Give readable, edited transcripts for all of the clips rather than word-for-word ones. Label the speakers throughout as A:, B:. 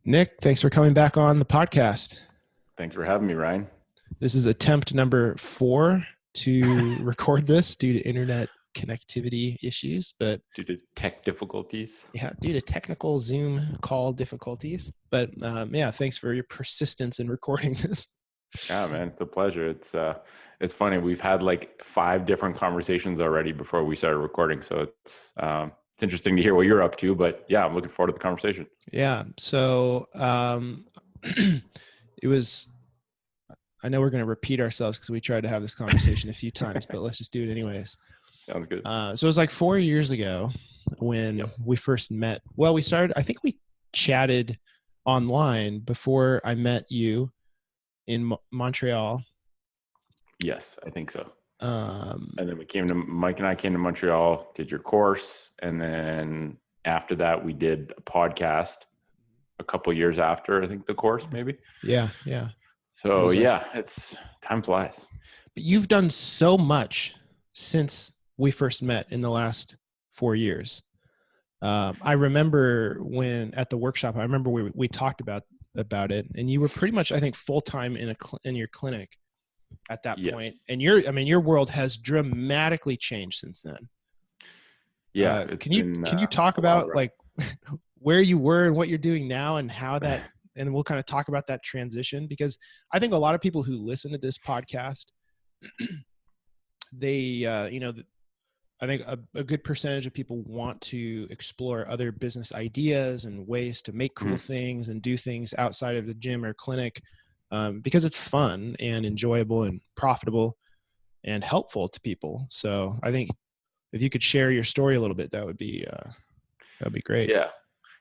A: Nick, thanks for coming back on the podcast.
B: Thanks for having me, Ryan.
A: This is attempt number 4 to record this due to internet connectivity issues, but
B: Due to tech difficulties.
A: yeah, due to technical Zoom call difficulties. But yeah, thanks for your persistence in recording this.
B: Yeah, man, it's a pleasure. It's funny. We've had like 5 different conversations already before we started recording, so it's interesting to hear what you're up to. But yeah, I'm looking forward to the conversation.
A: Yeah, so it was. I know we're going to repeat ourselves because we tried to have this conversation a few times, but let's just do it anyways.
B: Sounds good.
A: So it was like 4 years ago when we first met. Well, I think we chatted online before I met you in Montreal.
B: Yes, I think so.
A: Um,
B: And then Mike and I came to Montreal, did your course. And then after that, we did a podcast a couple years after, I think, the course, maybe.
A: yeah.
B: So yeah, time flies.
A: But you've done so much since we first met in the last 4 years. I remember when at the workshop, I remember we talked about it, and you were pretty much, I think, full-time in your clinic at that point. And your world has dramatically changed since then.
B: Yeah.
A: Can you talk about like where you were and what you're doing now and how that, and we'll kind of talk about that transition, because I think a lot of people who listen to this podcast, they, I think a good percentage of people want to explore other business ideas and ways to make cool things and do things outside of the gym or clinic, because it's fun and enjoyable and profitable and helpful to people. So I think if you could share your story a little bit, that'd be great.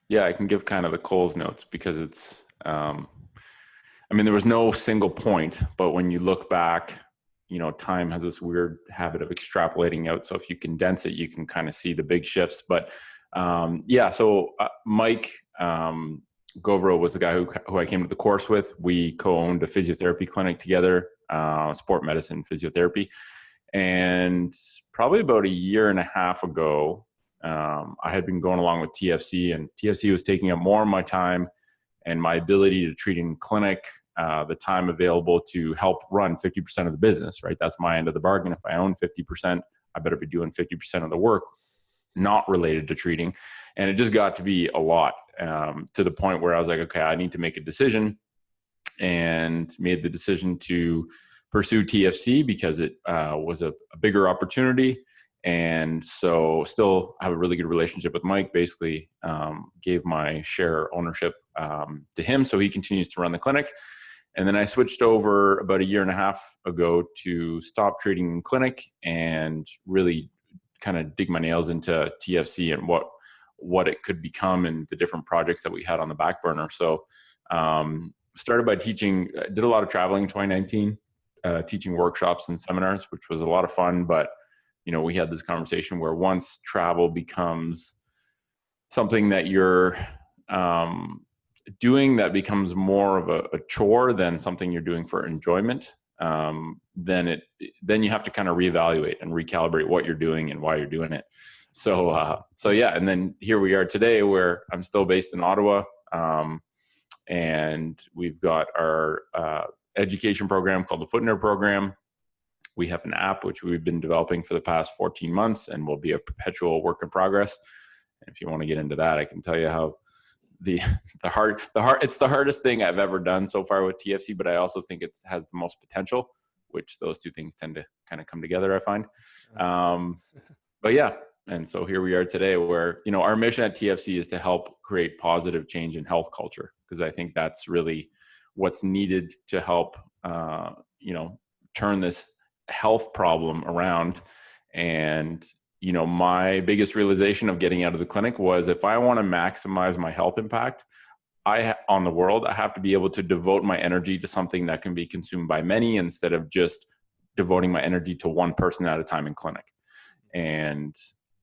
B: Yeah. I can give kind of the Coles notes because it's, there was no single point, but when you look back, time has this weird habit of extrapolating out. So if you condense it, you can kind of see the big shifts. But so Mike Govro was the guy who I came to the course with. We co-owned a physiotherapy clinic together, sport medicine physiotherapy. And probably about a year and a half ago, I had been going along with TFC, and TFC was taking up more of my time and my ability to treat in clinic, the time available to help run 50% of the business, right? That's my end of the bargain. If I own 50%, I better be doing 50% of the work not related to treating. And it just got to be a lot, to the point where I was like, okay, I need to make a decision, and made the decision to pursue TFC because it was a bigger opportunity. And so still have a really good relationship with Mike, basically gave my share ownership to him so he continues to run the clinic. And then I switched over about a year and a half ago to stop treating in clinic and really kind of dig my nails into TFC and what it could become and the different projects that we had on the back burner. So started by teaching, did a lot of traveling in 2019, teaching workshops and seminars, which was a lot of fun. But we had this conversation where once travel becomes something that you're doing that becomes more of a chore than something you're doing for enjoyment, then you have to kind of reevaluate and recalibrate what you're doing and why you're doing it. So yeah, and then here we are today, where I'm still based in Ottawa, and we've got our education program called the Footner Program. We have an app which we've been developing for the past 14 months and will be a perpetual work in progress. And if you want to get into that, I can tell you how it's the hardest thing I've ever done so far with TFC, but I also think it has the most potential, which those two things tend to kind of come together, I find. But yeah, and so here we are today, where, our mission at TFC is to help create positive change in health culture, because I think that's really what's needed to help, turn this health problem around. And my biggest realization of getting out of the clinic was, if I want to maximize my health impact on the world, I have to be able to devote my energy to something that can be consumed by many, instead of just devoting my energy to one person at a time in clinic. And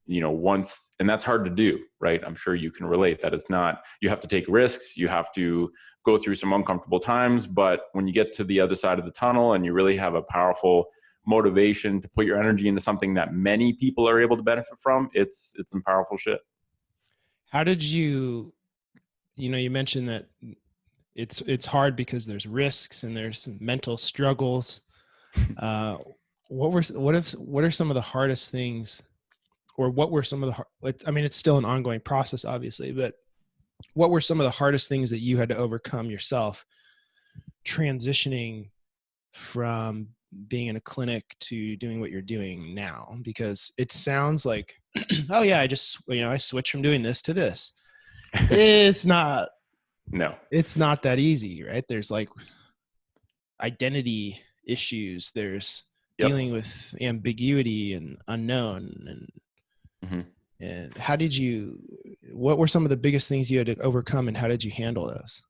B: and that's hard to do, right? I'm sure you can relate that it's not, you have to take risks, you have to go through some uncomfortable times, but when you get to the other side of the tunnel and you really have a powerful motivation to put your energy into something that many people are able to benefit from, it's some powerful shit.
A: How did you you mentioned that it's hard because there's risks and there's mental struggles. Uh, what are some of the hardest things, or what were some of the, I mean, it's still an ongoing process, obviously, but what were some of the hardest things that you had to overcome yourself transitioning from being in a clinic to doing what you're doing now? Because it sounds like, oh yeah, I switched from doing this to this. It's not,
B: No.
A: it's not that easy, right? There's like identity issues. There's
B: Yep.
A: dealing with ambiguity and unknown. And what were some of the biggest things you had to overcome, and how did you handle those?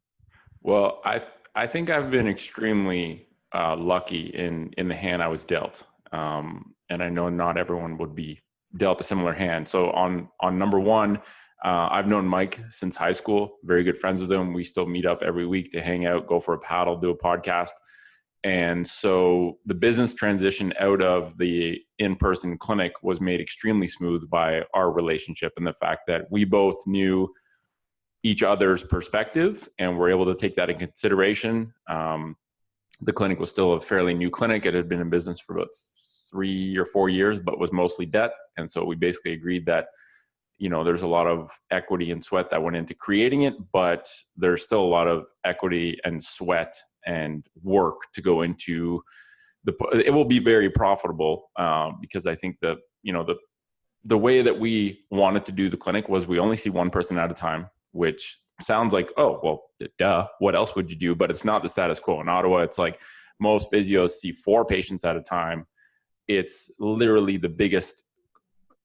B: Well, I think I've been extremely lucky in the hand I was dealt, and I know not everyone would be dealt a similar hand. So on number one, I've known Mike since high school. Very good friends with him. We still meet up every week to hang out, go for a paddle, do a podcast. And so the business transition out of the in-person clinic was made extremely smooth by our relationship and the fact that we both knew each other's perspective and were able to take that in consideration. The clinic was still a fairly new clinic. It had been in business for about 3 or 4 years, but was mostly debt. And so we basically agreed that, there's a lot of equity and sweat that went into creating it, but there's still a lot of equity and sweat and work to go into it will be very profitable, because I think that, the way that we wanted to do the clinic was we only see one person at a time, which sounds like, oh, well, duh, what else would you do? But it's not the status quo in Ottawa. It's like most physios see 4 patients at a time. It's literally the biggest.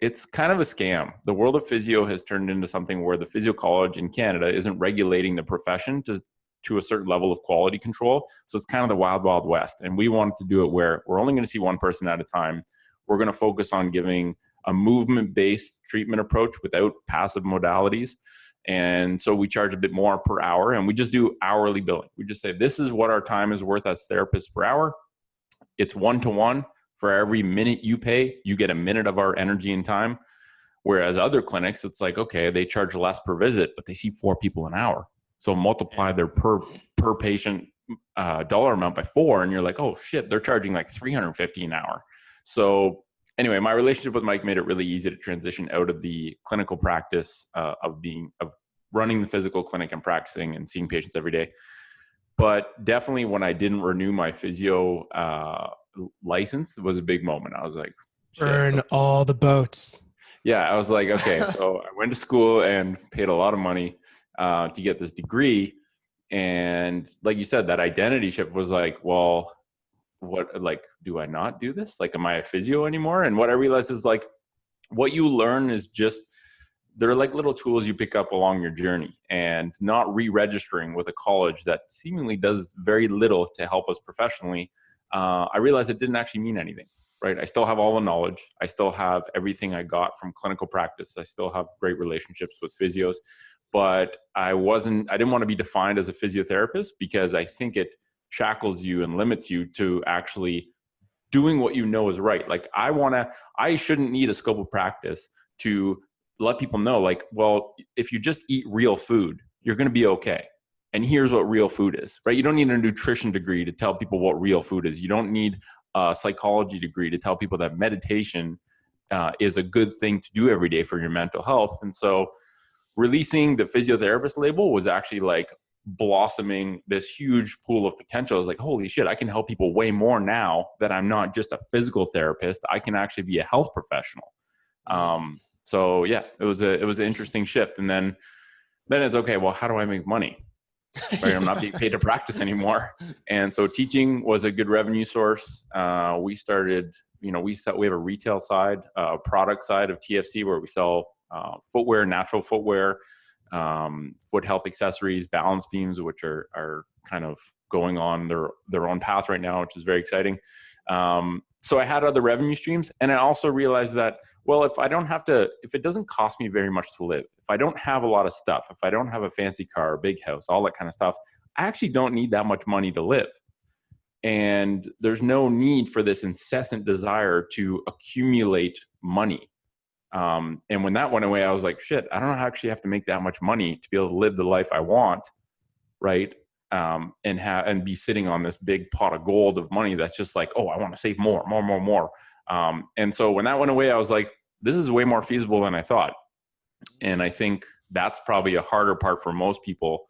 B: It's kind of a scam. The world of physio has turned into something where the physio college in Canada isn't regulating the profession to a certain level of quality control. So it's kind of the wild, wild west. And we wanted to do it where we're only going to see one person at a time. We're going to focus on giving a movement-based treatment approach without passive modalities. And so we charge a bit more per hour, and we just do hourly billing. We just say, this is what our time is worth as therapists per hour. It's 1-to-1. For every minute you pay, you get a minute of our energy and time. Whereas other clinics, it's like, okay, they charge less per visit, but they see 4 people an hour. So multiply their per patient dollar amount by 4, and you're like, oh shit, they're charging like $350 an hour. So anyway, my relationship with Mike made it really easy to transition out of the clinical practice of running the physical clinic and practicing and seeing patients every day. But definitely when I didn't renew my physio license, it was a big moment. I was like, shit.
A: Burn all the boats.
B: Yeah, I was like, okay, so I went to school and paid a lot of money to get this degree. And like you said, that identity shift was like, well, what, like, do I not do this? Like, am I a physio anymore? And what I realized is like, what you learn is just, they're like little tools you pick up along your journey, and not re-registering with a college that seemingly does very little to help us professionally. I realized it didn't actually mean anything, right? I still have all the knowledge. I still have everything I got from clinical practice. I still have great relationships with physios, but I didn't want to be defined as a physiotherapist, because I think it shackles you and limits you to actually doing what you know is right. Like I shouldn't need a scope of practice to let people know, like, well, if you just eat real food, you're going to be okay. And here's what real food is, right? You don't need a nutrition degree to tell people what real food is. You don't need a psychology degree to tell people that meditation is a good thing to do every day for your mental health. And so releasing the physiotherapist label was actually like blossoming this huge pool of potential. I was like, holy shit, I can help people way more now that I'm not just a physical therapist. I can actually be a health professional. So yeah, it was an interesting shift. And then it's okay, well, how do I make money? Right? I'm not being paid to practice anymore. And so teaching was a good revenue source. We started, we have a retail side, product side of TFC, where we sell footwear, natural footwear, foot health accessories, balance beams, which are kind of going on their own path right now, which is very exciting. So I had other revenue streams, and I also realized that, well, if it doesn't cost me very much to live, if I don't have a lot of stuff, if I don't have a fancy car, a big house, all that kind of stuff, I actually don't need that much money to live. And there's no need for this incessant desire to accumulate money. And when that went away, I was like, shit, I don't actually have to make that much money to be able to live the life I want. Right. And be sitting on this big pot of gold of money. That's just like, oh, I want to save more. And so when that went away, I was like, this is way more feasible than I thought. And I think that's probably a harder part for most people,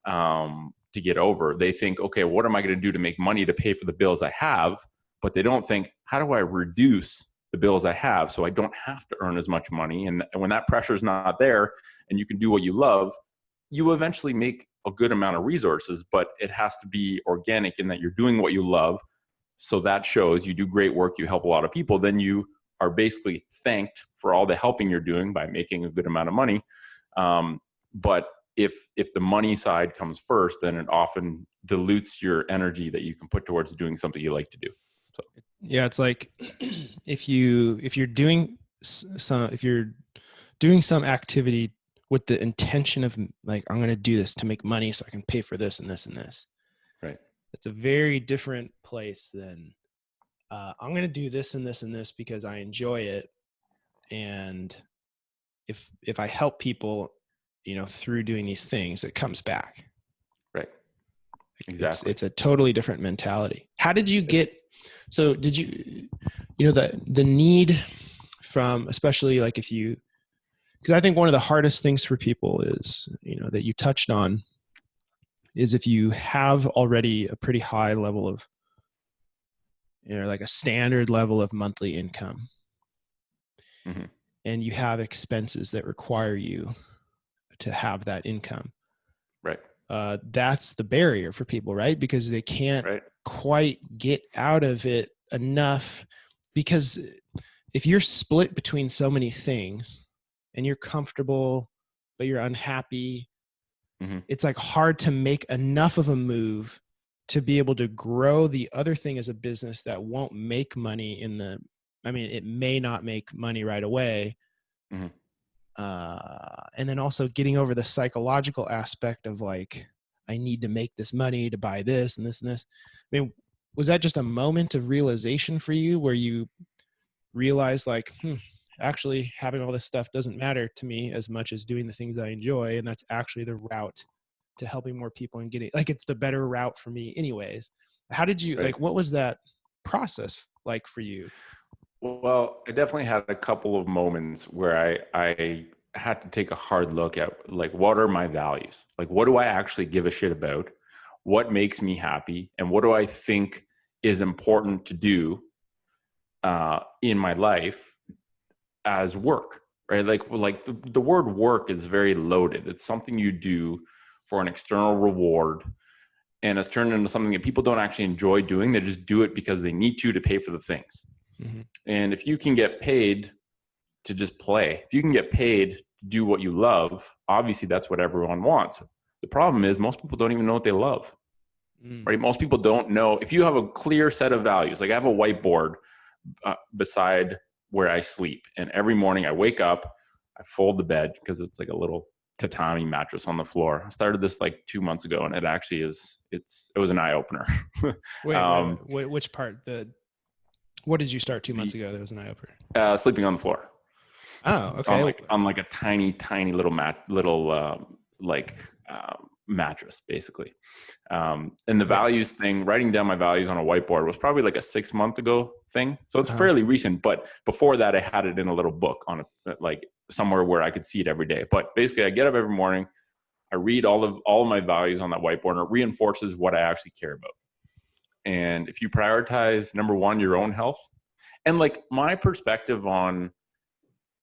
B: to get over. They think, okay, what am I going to do to make money to pay for the bills I have? But they don't think, how do I reduce the bills I have so I don't have to earn as much money? And when that pressure is not there and you can do what you love, you eventually make a good amount of resources, but it has to be organic in that you're doing what you love. So that shows you do great work, you help a lot of people, then you are basically thanked for all the helping you're doing by making a good amount of money. But if the money side comes first, then it often dilutes your energy that you can put towards doing something you like to do. So
A: Yeah, it's like if you're doing some activity with the intention of like, I'm going to do this to make money so I can pay for this and this and this.
B: Right.
A: It's a very different place than I'm going to do this and this and this because I enjoy it. And if I help people, through doing these things, it comes back.
B: Right. Exactly.
A: It's a totally different mentality. How did you get, so did you, the need from, especially like because I think one of the hardest things for people is, that you touched on, is if you have already a pretty high level of, like a standard level of monthly income,
B: mm-hmm.
A: and you have expenses that require you to have that income.
B: Right.
A: That's the barrier for people, right? Because they can't quite get out of it enough, because if you're split between so many things and you're comfortable, but you're unhappy,
B: mm-hmm.
A: it's like hard to make enough of a move to be able to grow the other thing as a business that won't make money it may not make money right away.
B: Mm-hmm.
A: And then also getting over the psychological aspect of like, I need to make this money to buy this and this and this. I mean, was that just a moment of realization for you where you realized like, actually having all this stuff doesn't matter to me as much as doing the things I enjoy. And that's actually the route to helping more people and getting, like, it's the better route for me anyways. How did you, like, what was that process like for you?
B: Well, I definitely had a couple of moments where I had to take a hard look at, like, what are my values? Like, what do I actually give a shit about? What makes me happy? And what do I think is important to do in my life as work, right? Like the word work is very loaded. It's something you do for an external reward, and it's turned into something that people don't actually enjoy doing. They just do it because they need to pay for the things. Mm-hmm. And if you can get paid to just play, if you can get paid to do what you love, obviously that's what everyone wants. The problem is most people don't even know what they love, right? Most people don't know. If you have a clear set of values, like I have a whiteboard beside where I sleep, and every morning I wake up, I fold the bed because it's like a little tatami mattress on the floor. I started this like 2 months ago, and it actually it was an eye opener.
A: Wait, which part? What did you start 2 months ago that was an eye opener?
B: Sleeping on the floor.
A: Oh, okay.
B: On like a tiny little mattress, basically. And the values thing, writing down my values on a whiteboard was probably like a 6 month ago thing. So it's fairly recent, but before that I had it in a little book on like somewhere where I could see it every day. But basically I get up every morning, I read all of my values on that whiteboard, and it reinforces what I actually care about. And if you prioritize, number one, your own health, and like my perspective on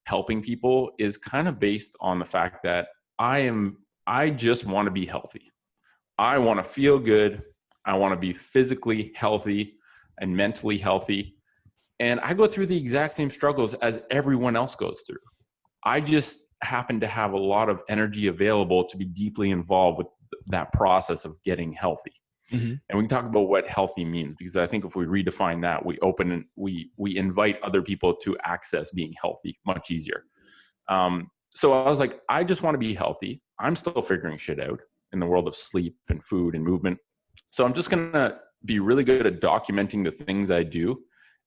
B: helping people is kind of based on the fact that I just want to be healthy. I want to feel good. I want to be physically healthy and mentally healthy. And I go through the exact same struggles as everyone else goes through. I just happen to have a lot of energy available to be deeply involved with that process of getting healthy. Mm-hmm. And we can talk about what healthy means, because I think if we redefine that, we invite other people to access being healthy much easier. So I was like, I just want to be healthy. I'm still figuring shit out in the world of sleep and food and movement. So I'm just going to be really good at documenting the things I do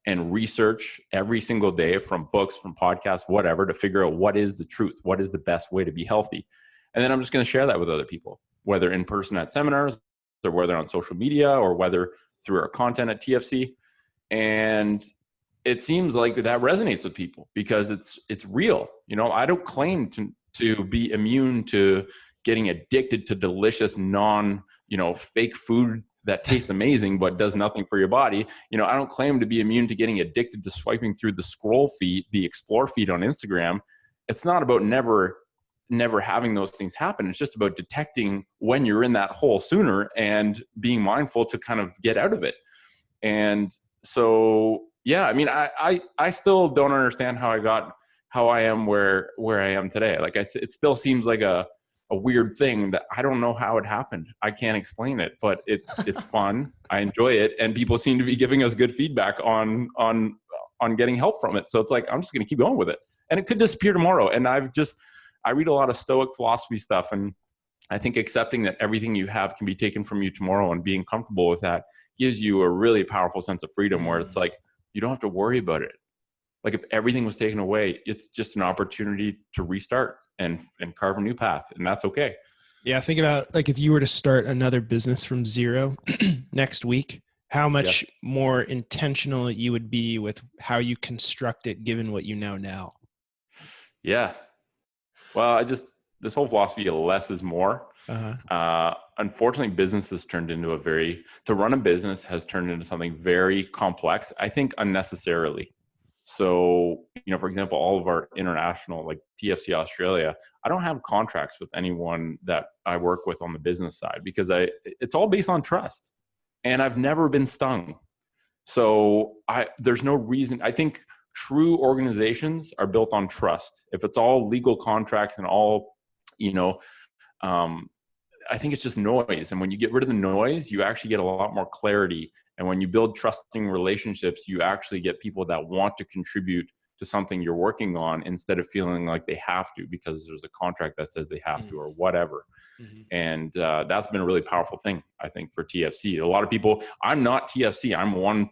B: and research every single day from books, from podcasts, whatever, to figure out what is the truth, what is the best way to be healthy. And then I'm just going to share that with other people, whether in person at seminars, or whether on social media, or whether through our content at TFC. And it seems like that resonates with people because it's real. You know, I don't claim to be immune to getting addicted to delicious fake food that tastes amazing but does nothing for your body. You know, I don't claim to be immune to getting addicted to swiping through the scroll feed, the explore feed on Instagram. It's not about never having those things happen. It's just about detecting when you're in that hole sooner and being mindful to kind of get out of it. And so, yeah, I mean, I still don't understand how I am where I am today. Like it still seems like a weird thing that I don't know how it happened. I can't explain it, but it's fun. I enjoy it. And people seem to be giving us good feedback on getting help from it. So it's like, I'm just going to keep going with it, and it could disappear tomorrow. And I read a lot of Stoic philosophy stuff, and I think accepting that everything you have can be taken from you tomorrow and being comfortable with that gives you a really powerful sense of freedom, where it's like, you don't have to worry about it. Like if everything was taken away, it's just an opportunity to restart and carve a new path, and that's okay.
A: Yeah, think about like if you were to start another business from zero next week, how much more intentional you would be with how you construct it given what you know now.
B: Yeah. Well, this whole philosophy of less is more. Unfortunately, business has turned into to run a business has turned into something very complex, I think unnecessarily. So, you know, for example, all of our international, like TFC Australia, I don't have contracts with anyone that I work with on the business side because it's all based on trust, and I've never been stung. So there's no reason. I think true organizations are built on trust. If it's all legal contracts and all, I think it's just noise. And when you get rid of the noise, you actually get a lot more clarity. And when you build trusting relationships, you actually get people that want to contribute to something you're working on instead of feeling like they have to because there's a contract that says they have to or whatever. And that's been a really powerful thing, I think, for TFC. A lot of people, I'm not TFC. I'm one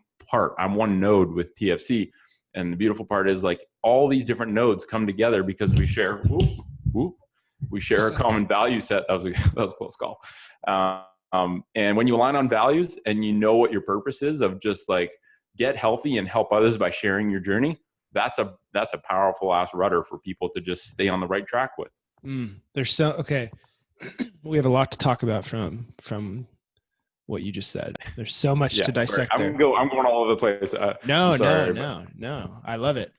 B: node with TFC. And the beautiful part is like all these different nodes come together because we share, we share a common value set. That was a close call. And when you align on values and you know what your purpose is of just like get healthy and help others by sharing your journey, that's a powerful ass rudder for people to just stay on the right track with.
A: Okay. We have a lot to talk about from what you just said. There's so much to dissect there.
B: I'm going all over the place.
A: No. I love it.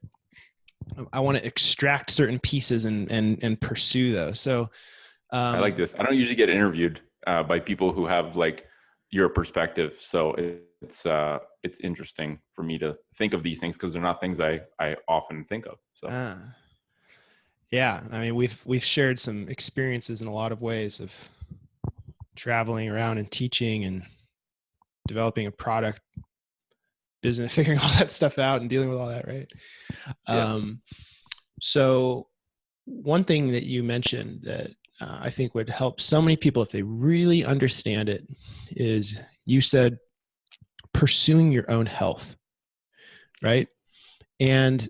A: I want to extract certain pieces and pursue those. So
B: I like this. I don't usually get interviewed by people who have like your perspective. So it's interesting for me to think of these things because they're not things I often think of. So
A: yeah, I mean we've shared some experiences in a lot of ways of traveling around and teaching and developing a product business, figuring all that stuff out and dealing with all that, right? Yeah. So one thing that you mentioned that I think would help so many people if they really understand it is you said pursuing your own health, right? And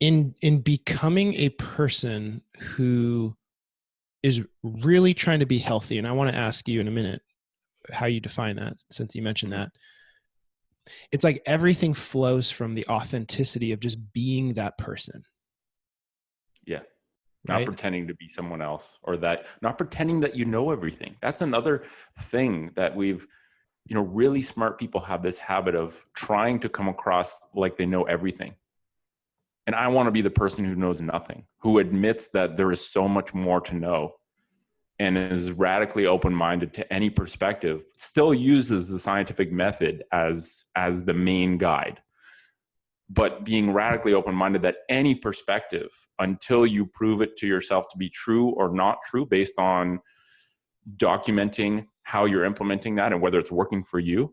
A: in becoming a person who is really trying to be healthy, and I want to ask you in a minute how you define that since you mentioned that. It's like everything flows from the authenticity of just being that person.
B: Yeah. Not pretending to be someone else or not pretending that you know everything. That's another thing that really smart people have this habit of trying to come across like they know everything. And I want to be the person who knows nothing, who admits that there is so much more to know and is radically open-minded to any perspective, still uses the scientific method as the main guide, but being radically open-minded that any perspective, until you prove it to yourself to be true or not true based on documenting how you're implementing that and whether it's working for you,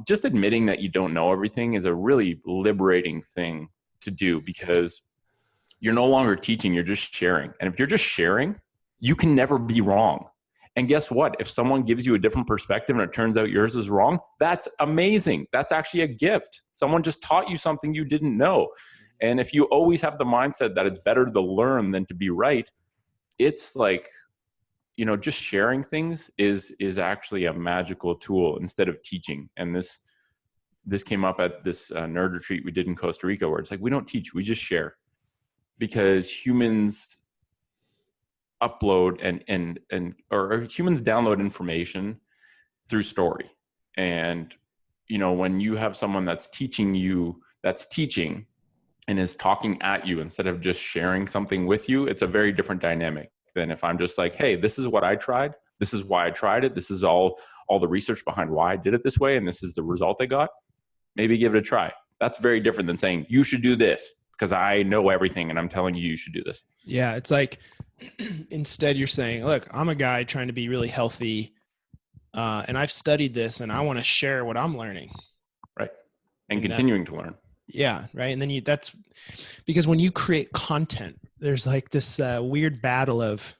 B: just admitting that you don't know everything is a really liberating thing to do because you're no longer teaching, you're just sharing. And if you're just sharing, you can never be wrong. And guess what? If someone gives you a different perspective and it turns out yours is wrong, that's amazing. That's actually a gift. Someone just taught you something you didn't know. And if you always have the mindset that it's better to learn than to be right, it's like, just sharing things is actually a magical tool instead of teaching. And this came up at this nerd retreat we did in Costa Rica, where it's like, we don't teach, we just share, because humans upload or humans download information through story. And when you have someone that's teaching and is talking at you instead of just sharing something with you, it's a very different dynamic than if I'm just like, hey, this is what I tried, this is why I tried it, this is all the research behind why I did it this way, and this is the result I got. Maybe give it a try. That's very different than saying you should do this because I know everything and I'm telling you should do this.
A: Yeah, it's like instead you're saying, look, I'm a guy trying to be really healthy, and I've studied this and I want to share what I'm learning.
B: Right. And continuing to learn.
A: Yeah, right. And then that's because when you create content, there's like this weird battle of,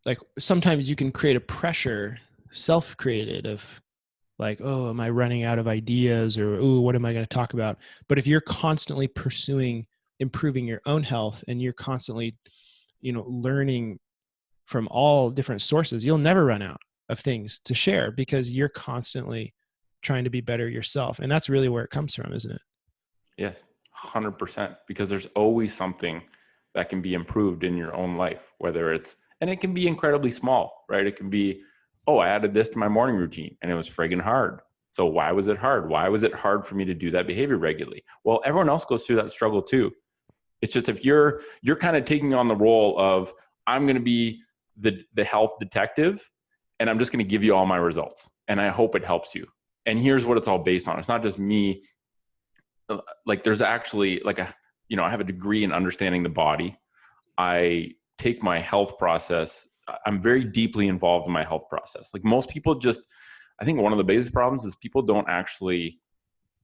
A: like, sometimes you can create a pressure, self-created, of like, oh, am I running out of ideas, or, oh, what am I going to talk about? But if you're constantly pursuing improving your own health and you're constantly, learning from all different sources, you'll never run out of things to share because you're constantly trying to be better yourself. And that's really where it comes from, isn't it?
B: Yes, 100%. Because there's always something that can be improved in your own life, and it can be incredibly small, right? It can be, oh, I added this to my morning routine and it was friggin' hard. So why was it hard? Why was it hard for me to do that behavior regularly? Well, everyone else goes through that struggle too. It's just, if you're kind of taking on the role of, I'm going to be the health detective and I'm just going to give you all my results and I hope it helps you. And here's what it's all based on. It's not just me. Like, there's actually like I have a degree in understanding the body. I take my health process. I'm very deeply involved in my health process. Like, most people I think one of the biggest problems is people don't actually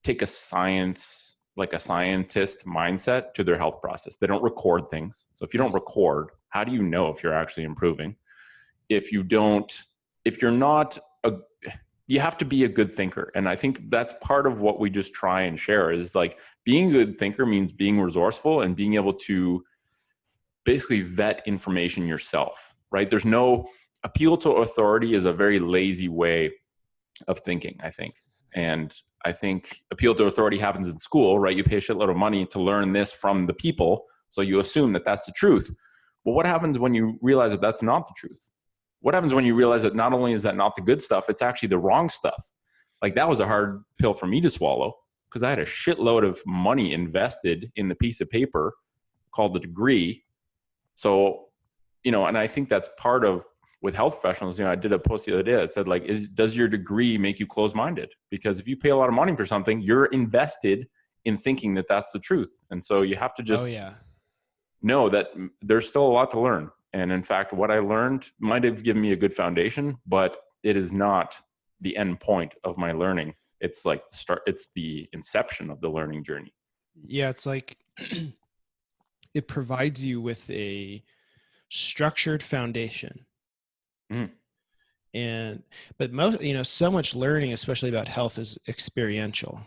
B: take a scientist mindset to their health process. They don't record things. So if you don't record, how do you know if you're actually improving? You have to be a good thinker. And I think that's part of what we just try and share is, like, being a good thinker means being resourceful and being able to basically vet information yourself, right? There's no appeal to authority is a very lazy way of thinking, I think. And I think appeal to authority happens in school, right? You pay a shitload of money to learn this from the people. So you assume that that's the truth. But what happens when you realize that that's not the truth? What happens when you realize that not only is that not the good stuff, it's actually the wrong stuff? Like, that was a hard pill for me to swallow because I had a shitload of money invested in the piece of paper called the degree. So, and I think that's part of, with health professionals, I did a post the other day that said, like, does your degree make you closed-minded? Because if you pay a lot of money for something, you're invested in thinking that that's the truth. And so you have to just know that there's still a lot to learn. And in fact, what I learned might have given me a good foundation, but it is not the end point of my learning. It's like it's the inception of the learning journey.
A: Yeah, it's like it provides you with a structured foundation.
B: Mm.
A: But most, so much learning, especially about health, is experiential.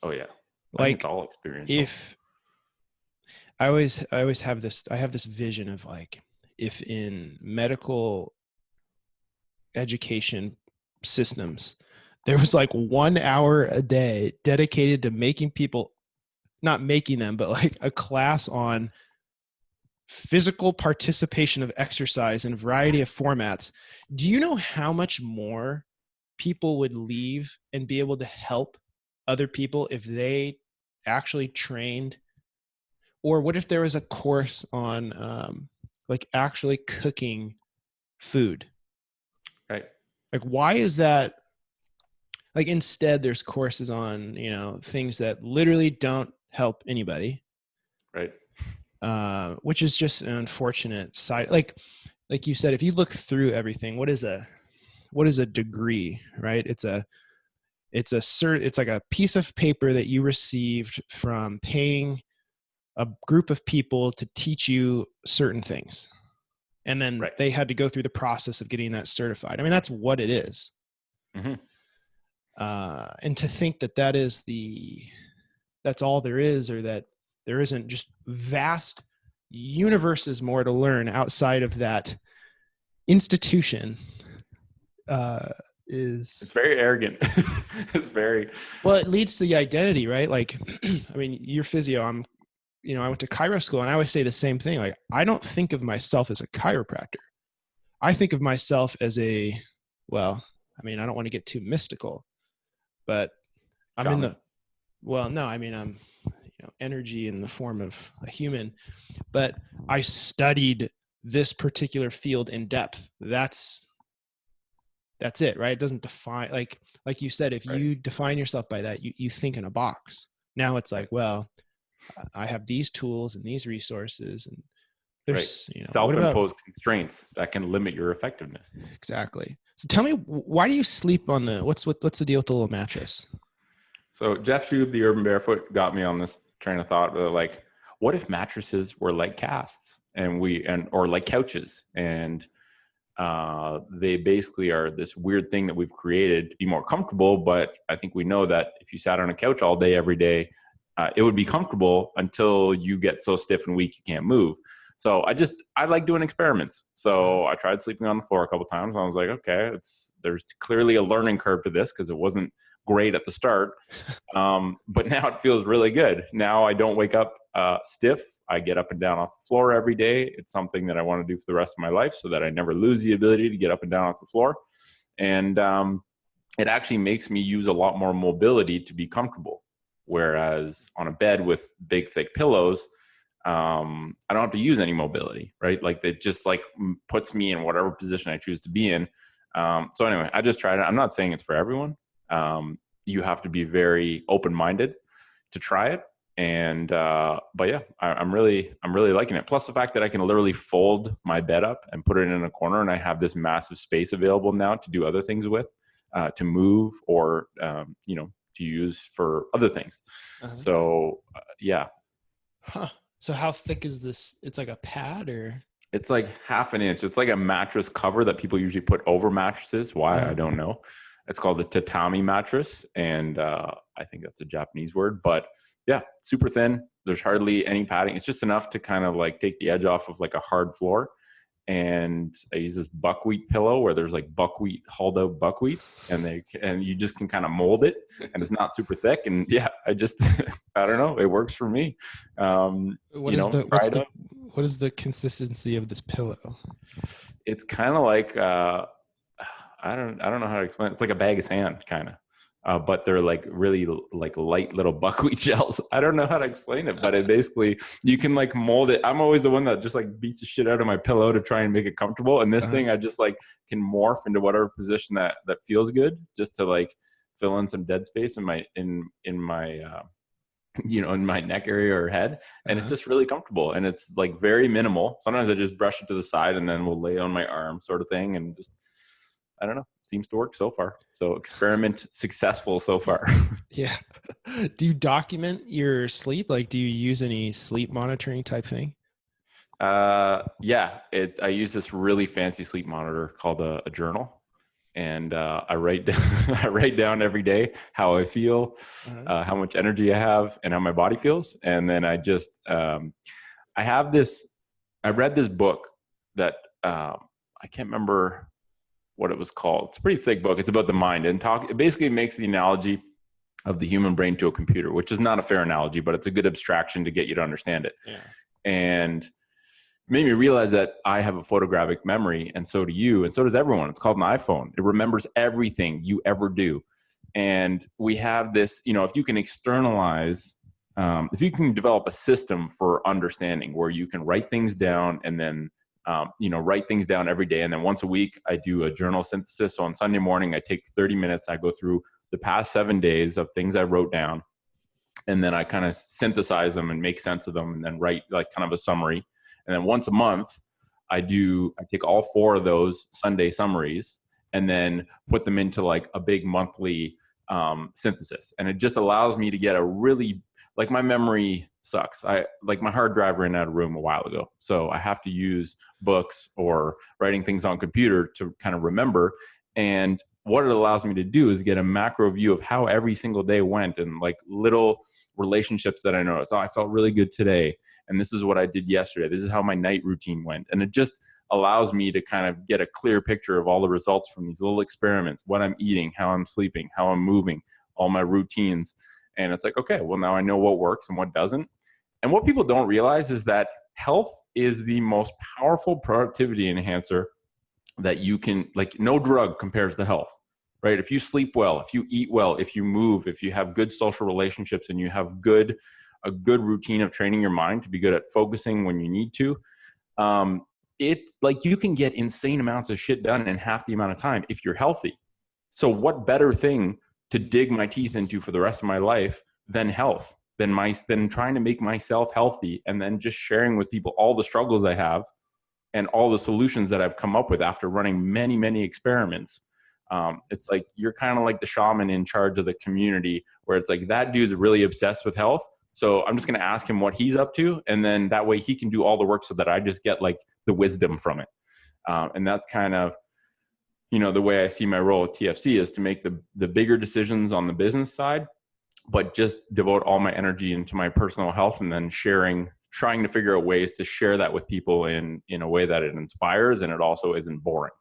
B: Oh yeah.
A: Like,
B: it's all experiential.
A: If I always have this vision of, like, if in medical education systems, there was like 1 hour a day dedicated to making people, not making them, but like a class on physical participation of exercise in a variety of formats. Do you know how much more people would leave and be able to help other people if they actually trained? Or what if there was a course on like actually cooking food?
B: Right.
A: Like, why is that? Like, instead there's courses on, things that literally don't help anybody.
B: Right.
A: Which is just an unfortunate side. Like you said, if you look through everything, what is a degree, right? It's like a piece of paper that you received from paying a group of people to teach you certain things. And then
B: Right.
A: they had to go through the process of getting that certified. I mean, that's what it is.
B: Mm-hmm.
A: And to think that that's all there is, or that there isn't just vast universes more to learn outside of that institution, is,
B: It's very arrogant. It's very,
A: well, it leads to the identity, right? Like, I mean, you're physio. I went to chiro school, and I always say the same thing. Like, I don't think of myself as a chiropractor. I think of myself as well, I mean, I don't want to get too mystical, but I'm in
B: shaman.
A: the, well, no, I mean, I'm, energy in the form of a human, but I studied this particular field in depth. That's it, right? It doesn't define, like you said, if
B: Right.
A: you define yourself by that, you think in a box. Now it's like,
B: Right.
A: well, I have these tools and these resources, and
B: Right.
A: there's, what about,
B: Self-imposed constraints that can limit your effectiveness.
A: exactly. So tell me, why do you sleep on what's the deal with the little mattress?
B: So Jeff Shube, the Urban Barefoot, got me on this train of thought. Like, what if mattresses were like casts or like couches, and they basically are this weird thing that we've created to be more comfortable. But I think we know that if you sat on a couch all day, every day, it would be comfortable until you get so stiff and weak you can't move. So I like doing experiments. So I tried sleeping on the floor a couple times. I was like, okay, there's clearly a learning curve to this because it wasn't great at the start. But now it feels really good. Now I don't wake up stiff. I get up and down off the floor every day. It's something that I want to do for the rest of my life so that I never lose the ability to get up and down off the floor. And it actually makes me use a lot more mobility to be comfortable. Whereas on a bed with big, thick pillows, I don't have to use any mobility, right? Like it just like puts me in whatever position I choose to be in. So anyway, I just tried it. I'm not saying it's for everyone. You have to be very open-minded to try it. And but yeah, I'm really liking it. Plus the fact that I can literally fold my bed up and put it in a corner, and I have this massive space available now to do other things with, to move or to use for other things.
A: Uh-huh.
B: So yeah.
A: Huh. So how thick is this? It's like a pad, or?
B: It's like half an inch. It's like a mattress cover that people usually put over mattresses. Why? I don't know. It's called the tatami mattress. And I think that's a Japanese word. But yeah, super thin. There's hardly any padding. It's just enough to kind of like take the edge off of like a hard floor. And I use this buckwheat pillow where there's like hauled out buckwheats, and you just can kind of mold it, and it's not super thick. And yeah, I don't know, it works for me.
A: What is the consistency of this pillow?
B: It's kind of like I don't know how to explain it. It's like a bag of sand kind of. But they're like really like light little buckwheat shells. I don't know how to explain it, but it basically, you can like mold it. I'm always the one that just like beats the shit out of my pillow to try and make it comfortable. And this thing, I just like can morph into whatever position that feels good, just to like fill in some dead space in my in my in my neck area or head. And it's just really comfortable, and it's like very minimal. Sometimes I just brush it to the side and then we'll lay on my arm sort of thing, and just, I don't know, seems to work so far. So experiment successful so far.
A: Yeah. Do you document your sleep? Like, do you use any sleep monitoring type thing?
B: Yeah, I use this really fancy sleep monitor called a journal, and I write I write down every day how I feel, how much energy I have, and how my body feels. And then I just I read this book that I can't remember what it was called. It's a pretty thick book. It's about the mind, and it basically makes the analogy of the human brain to a computer, which is not a fair analogy, but it's a good abstraction to get you to understand it.
A: Yeah.
B: And made me realize that I have a photographic memory, and so do you, and so does everyone. It's called an iPhone. It remembers everything you ever do. And we have this, if you can externalize, if you can develop a system for understanding where you can write things down, and then write things down every day. And then once a week, I do a journal synthesis. So on Sunday morning, I take 30 minutes. I go through the past 7 days of things I wrote down. And then I kind of synthesize them and make sense of them, and then write like kind of a summary. And then once a month, I take all 4 of those Sunday summaries and then put them into like a big monthly synthesis. And it just allows me to get a really, like, my memory sucks. Like my hard drive ran out of room a while ago. So I have to use books or writing things on computer to kind of remember. And what it allows me to do is get a macro view of how every single day went, and like little relationships that I noticed. Oh, I felt really good today. And this is what I did yesterday. This is how my night routine went. And it just allows me to kind of get a clear picture of all the results from these little experiments, what I'm eating, how I'm sleeping, how I'm moving, all my routines. And it's like, okay, well, now I know what works and what doesn't. And what people don't realize is that health is the most powerful productivity enhancer that you can, like, no drug compares to health, right? If you sleep well, if you eat well, if you move, if you have good social relationships, and you have a good routine of training your mind to be good at focusing when you need to, it's like you can get insane amounts of shit done in half the amount of time if you're healthy. So what better thing to dig my teeth into for the rest of my life than health, than trying to make myself healthy, and then just sharing with people all the struggles I have and all the solutions that I've come up with after running many, many experiments. It's like you're kind of like the shaman in charge of the community, where it's like, that dude's really obsessed with health, so I'm just going to ask him what he's up to, and then that way he can do all the work so that I just get like the wisdom from it. And that's kind of, the way I see my role at TFC is to make the bigger decisions on the business side, but just devote all my energy into my personal health, and then trying to figure out ways to share that with people in a way that it inspires and it also isn't boring.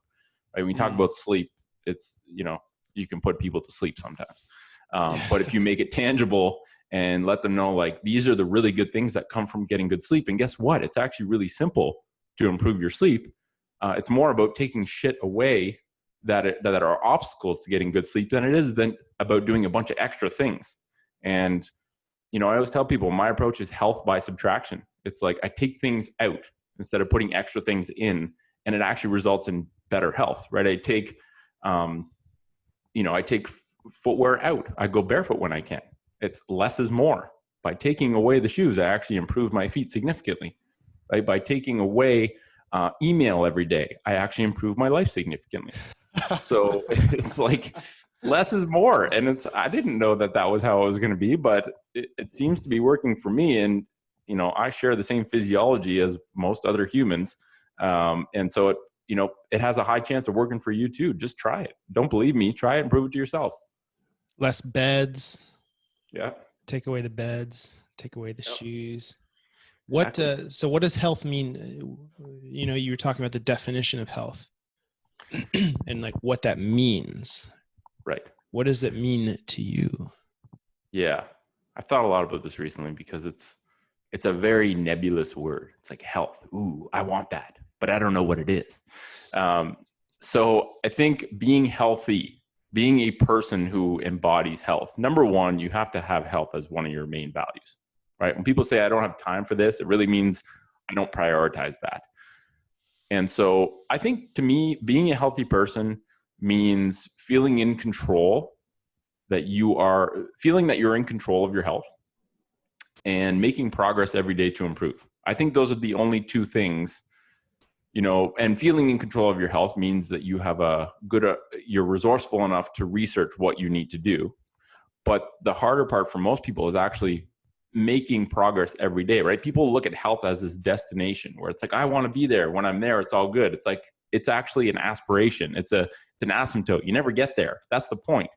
B: Right? When we talk about sleep, it's, you can put people to sleep sometimes. But if you make it tangible and let them know, like, these are the really good things that come from getting good sleep. And guess what? It's actually really simple to improve your sleep. It's more about taking shit away that are obstacles to getting good sleep than it is about doing a bunch of extra things. And, I always tell people my approach is health by subtraction. It's like I take things out instead of putting extra things in, and it actually results in better health, right? I take footwear out. I go barefoot when I can. It's less is more. By taking away the shoes, I actually improve my feet significantly. Right? By taking away email every day, I actually improve my life significantly. So it's like less is more. And I didn't know that was how it was going to be, but it seems to be working for me. And, I share the same physiology as most other humans. And so it has a high chance of working for you too. Just try it. Don't believe me. Try it and prove it to yourself.
A: Less beds.
B: Yeah.
A: Take away the beds, take away the shoes.
B: Exactly.
A: So what does health mean? You were talking about the definition of health and like what that means.
B: Right.
A: What does that mean to you?
B: Yeah. I've thought a lot about this recently because it's a very nebulous word. It's like health. Ooh, I want that, but I don't know what it is. So I think being healthy, being a person who embodies health, number one, you have to have health as one of your main values, right? When people say, I don't have time for this, it really means I don't prioritize that. And so I think, to me, being a healthy person means feeling in control, feeling that you're in control of your health, and making progress every day to improve. I think those are the only two things, and feeling in control of your health means that you have you're resourceful enough to research what you need to do. But the harder part for most people is actually making progress every day, right? People look at health as this destination where it's like, I want to be there. When I'm there, it's all good. It's like, it's actually an aspiration. It's an asymptote. You never get there. That's the point.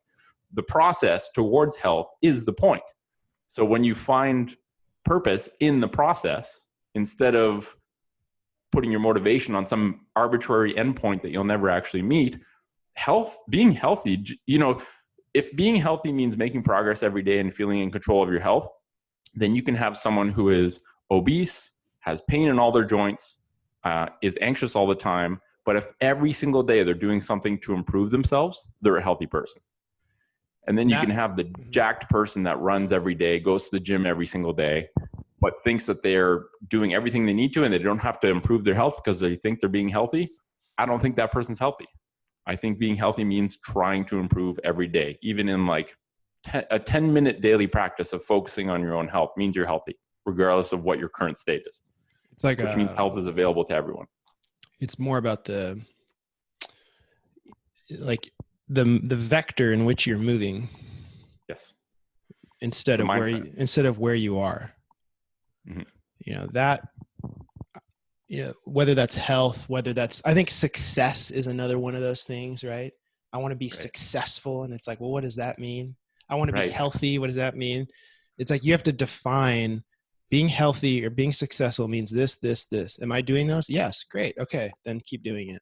B: The process towards health is the point. So when you find purpose in the process, instead of putting your motivation on some arbitrary endpoint that you'll never actually meet, being healthy, if being healthy means making progress every day and feeling in control of your health, then you can have someone who is obese, has pain in all their joints, is anxious all the time, but if every single day they're doing something to improve themselves, they're a healthy person. And then you can have the jacked person that runs every day, goes to the gym every single day, but thinks that they're doing everything they need to and they don't have to improve their health because they think they're being healthy. I don't think that person's healthy. I think being healthy means trying to improve every day, even in like a 10-minute daily practice of focusing on your own health means you're healthy, regardless of what your current state is.
A: It's like
B: which means health is available to everyone.
A: It's more about the vector in which you're moving.
B: Yes.
A: Instead of where you are.
B: Mhm.
A: That, whether that's health, whether that's, I think success is another one of those things, right? I want to be
B: Right.
A: successful. And it's like, well, what does that mean? I want to be
B: Right.
A: healthy. What does that mean? It's like, you have to define being healthy or being successful means this, this, this. Am I doing those? Yes. Great. Okay. Then keep doing it.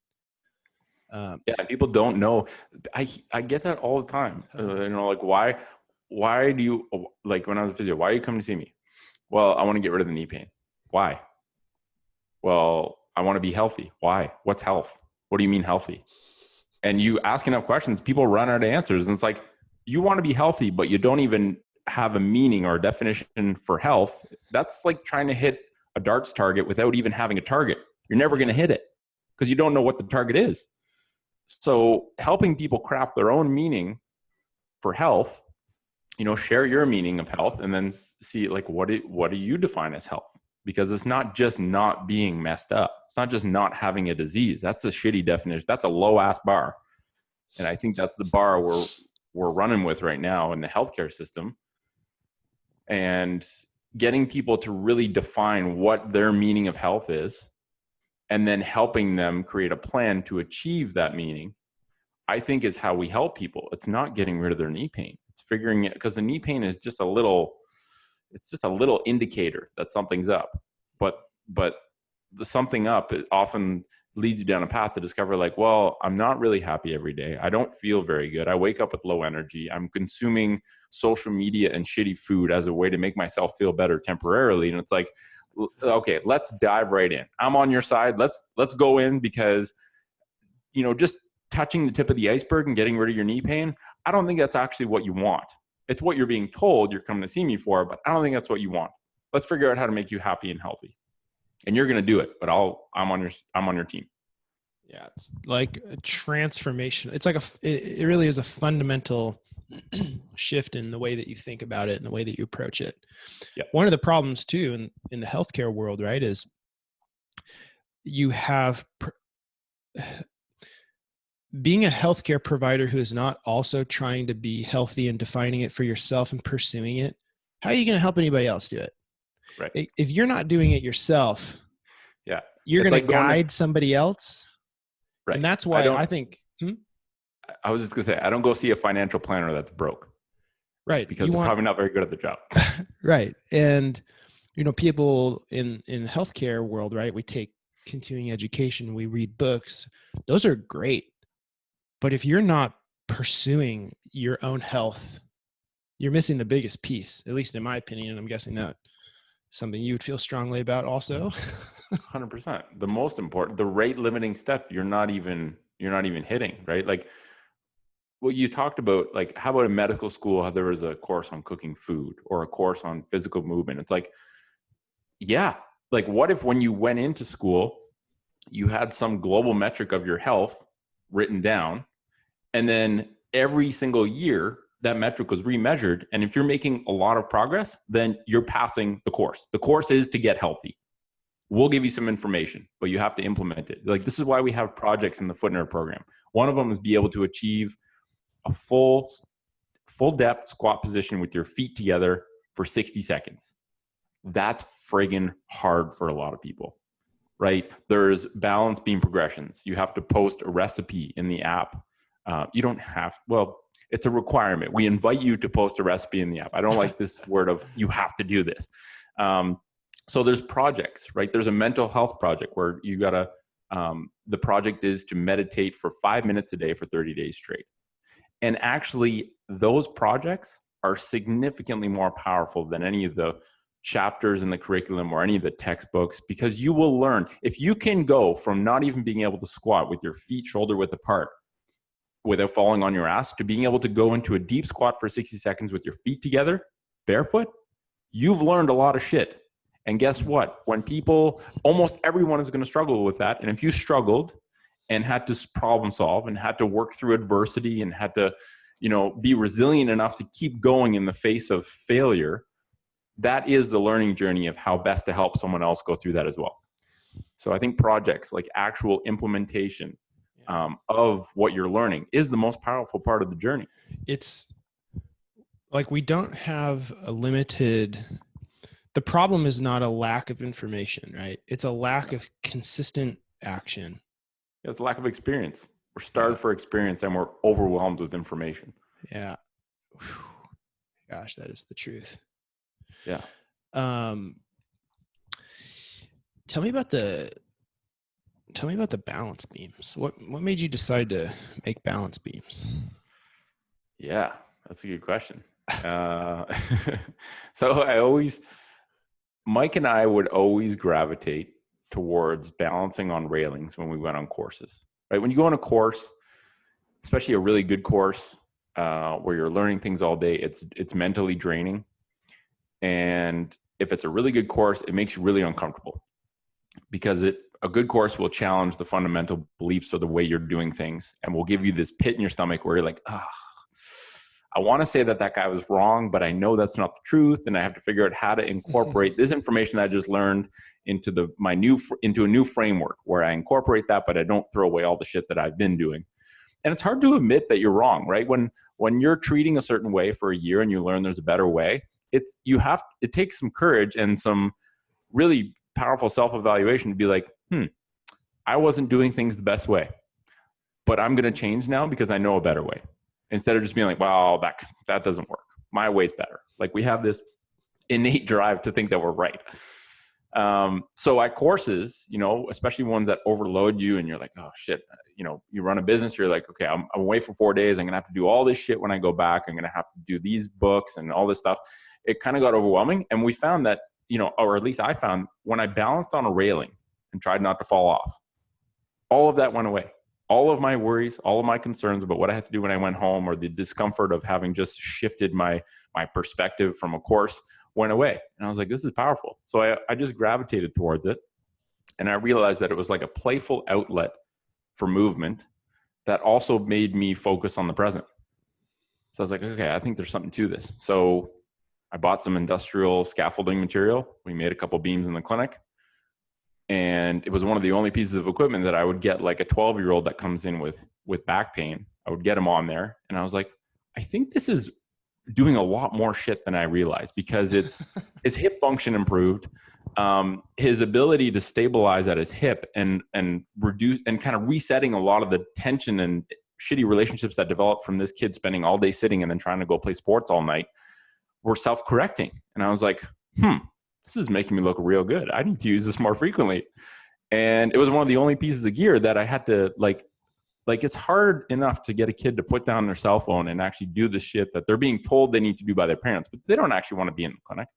B: Yeah, people don't know. I get that all the time. Like why do you, like when I was a physio, why are you coming to see me? Well, I want to get rid of the knee pain. Why? Well, I want to be healthy. Why? What's health? What do you mean healthy? And you ask enough questions, people run out of answers. And it's like, you want to be healthy, but you don't even have a meaning or a definition for health. That's like trying to hit a darts target without even having a target. You're never going to hit it because you don't know what the target is. So helping people craft their own meaning for health, share your meaning of health and then see like, what do you define as health? Because it's not just not being messed up. It's not just not having a disease. That's a shitty definition. That's a low ass bar. And I think that's the bar we're running with right now in the healthcare system. And getting people to really define what their meaning of health is and then helping them create a plan to achieve that meaning, I think is how we help people. It's not getting rid of their knee pain. It's figuring it, because the knee pain is just a little indicator that something's up. But the something up, it often leads you down a path to discover like, well, I'm not really happy every day. I don't feel very good. I wake up with low energy. I'm consuming social media and shitty food as a way to make myself feel better temporarily. And it's like, okay, let's dive right in. I'm on your side. Let's go in, because just touching the tip of the iceberg and getting rid of your knee pain, I don't think that's actually what you want. It's what you're being told you're coming to see me for, but I don't think that's what you want. Let's figure out how to make you happy and healthy. And you're going to do it, but I'm on your team.
A: Yeah. It's like a transformation. It's like it really is a fundamental shift in the way that you think about it and the way that you approach it.
B: Yeah.
A: One of the problems too in the healthcare world, right, is you have being a healthcare provider who is not also trying to be healthy and defining it for yourself and pursuing it. How are you going to help anybody else do it?
B: Right.
A: If you're not doing it yourself,
B: Yeah.
A: you're
B: It's
A: going to
B: like
A: guide somebody else.
B: right.
A: And that's why I think,
B: I was just going to say, I don't go see a financial planner that's broke.
A: Right.
B: Because they're probably not very good at the job.
A: Right. And, people in healthcare world, right, we take continuing education, we read books. Those are great. But if you're not pursuing your own health, you're missing the biggest piece, at least in my opinion. And I'm guessing that something you would feel strongly about also.
B: 100%. The most important, the rate limiting step, you're not even hitting, right? Like what you talked about, like how about in medical school, how there was a course on cooking food or a course on physical movement. It's like, yeah, like what if when you went into school, you had some global metric of your health written down, and then every single year that metric was remeasured. And if you're making a lot of progress, then you're passing the course. The course is to get healthy. We'll give you some information, but you have to implement it. Like this is why we have projects in the Footner program. One of them is be able to achieve a full depth squat position with your feet together for 60 seconds. That's friggin' hard for a lot of people, right? There's balance beam progressions. You have to post a recipe in the app. You don't have, well, it's a requirement. We invite you to post a recipe in the app. I don't like this word of you have to do this. So there's projects, right? There's a mental health project where you gotta, the project is to meditate for 5 minutes a day for 30 days straight. And actually those projects are significantly more powerful than any of the chapters in the curriculum or any of the textbooks, because you will learn if you can go from not even being able to squat with your feet shoulder width apart without falling on your ass to being able to go into a deep squat for 60 seconds with your feet together barefoot, you've learned a lot of shit. And guess what? When people, almost everyone is going to struggle with that. And if you struggled and had to problem solve and had to work through adversity and had to, be resilient enough to keep going in the face of failure, that is the learning journey of how best to help someone else go through that as well. So I think projects, like actual implementation of what you're learning, is the most powerful part of the journey.
A: It's like we don't have a limited The problem is not a lack of information, right? It's a lack of consistent action.
B: It's lack of experience. We're
A: Yeah.
B: starved for experience and we're overwhelmed with information.
A: Yeah. Whew. Gosh, that is the truth.
B: Yeah.
A: Um, tell me about the balance beams. What made you decide to make balance beams?
B: Yeah, that's a good question. So Mike and I would always gravitate towards balancing on railings when we went on courses, right? When you go on a course, especially a really good course, where you're learning things all day, it's mentally draining. And if it's a really good course, it makes you really uncomfortable because a good course will challenge the fundamental beliefs or the way you're doing things and will give you this pit in your stomach where you're like, I want to say that guy was wrong, but I know that's not the truth, and I have to figure out how to incorporate this information that I just learned into a new framework where I incorporate that, but I don't throw away all the shit that I've been doing. And it's hard to admit that you're wrong, right? When you're treating a certain way for a year and you learn there's a better way, it takes some courage and some really powerful self-evaluation to be like, I wasn't doing things the best way, but I'm going to change now because I know a better way. Instead of just being like, well, that doesn't work. My way's better. Like we have this innate drive to think that we're right. So at courses, especially ones that overload you and you're like, oh shit, you run a business, you're like, okay, I'm away for 4 days. I'm going to have to do all this shit when I go back. I'm going to have to do these books and all this stuff. It kind of got overwhelming. And we found that, or at least I found when I balanced on a railing and tried not to fall off, all of that went away. All of my worries, all of my concerns about what I had to do when I went home or the discomfort of having just shifted my perspective from a course went away. And I was like, this is powerful. So I just gravitated towards it. And I realized that it was like a playful outlet for movement that also made me focus on the present. So I was like, okay, I think there's something to this. So I bought some industrial scaffolding material. We made a couple beams in the clinic. And it was one of the only pieces of equipment that I would get like a 12-year-old that comes in with back pain. I would get him on there. And I was like, I think this is doing a lot more shit than I realized because his hip function improved. His ability to stabilize at his hip and reduce and kind of resetting a lot of the tension and shitty relationships that developed from this kid spending all day sitting and then trying to go play sports all night were self-correcting. And I was like, this is making me look real good. I need to use this more frequently. And it was one of the only pieces of gear that I had to like it's hard enough to get a kid to put down their cell phone and actually do the shit that they're being told they need to do by their parents, but they don't actually want to be in the clinic.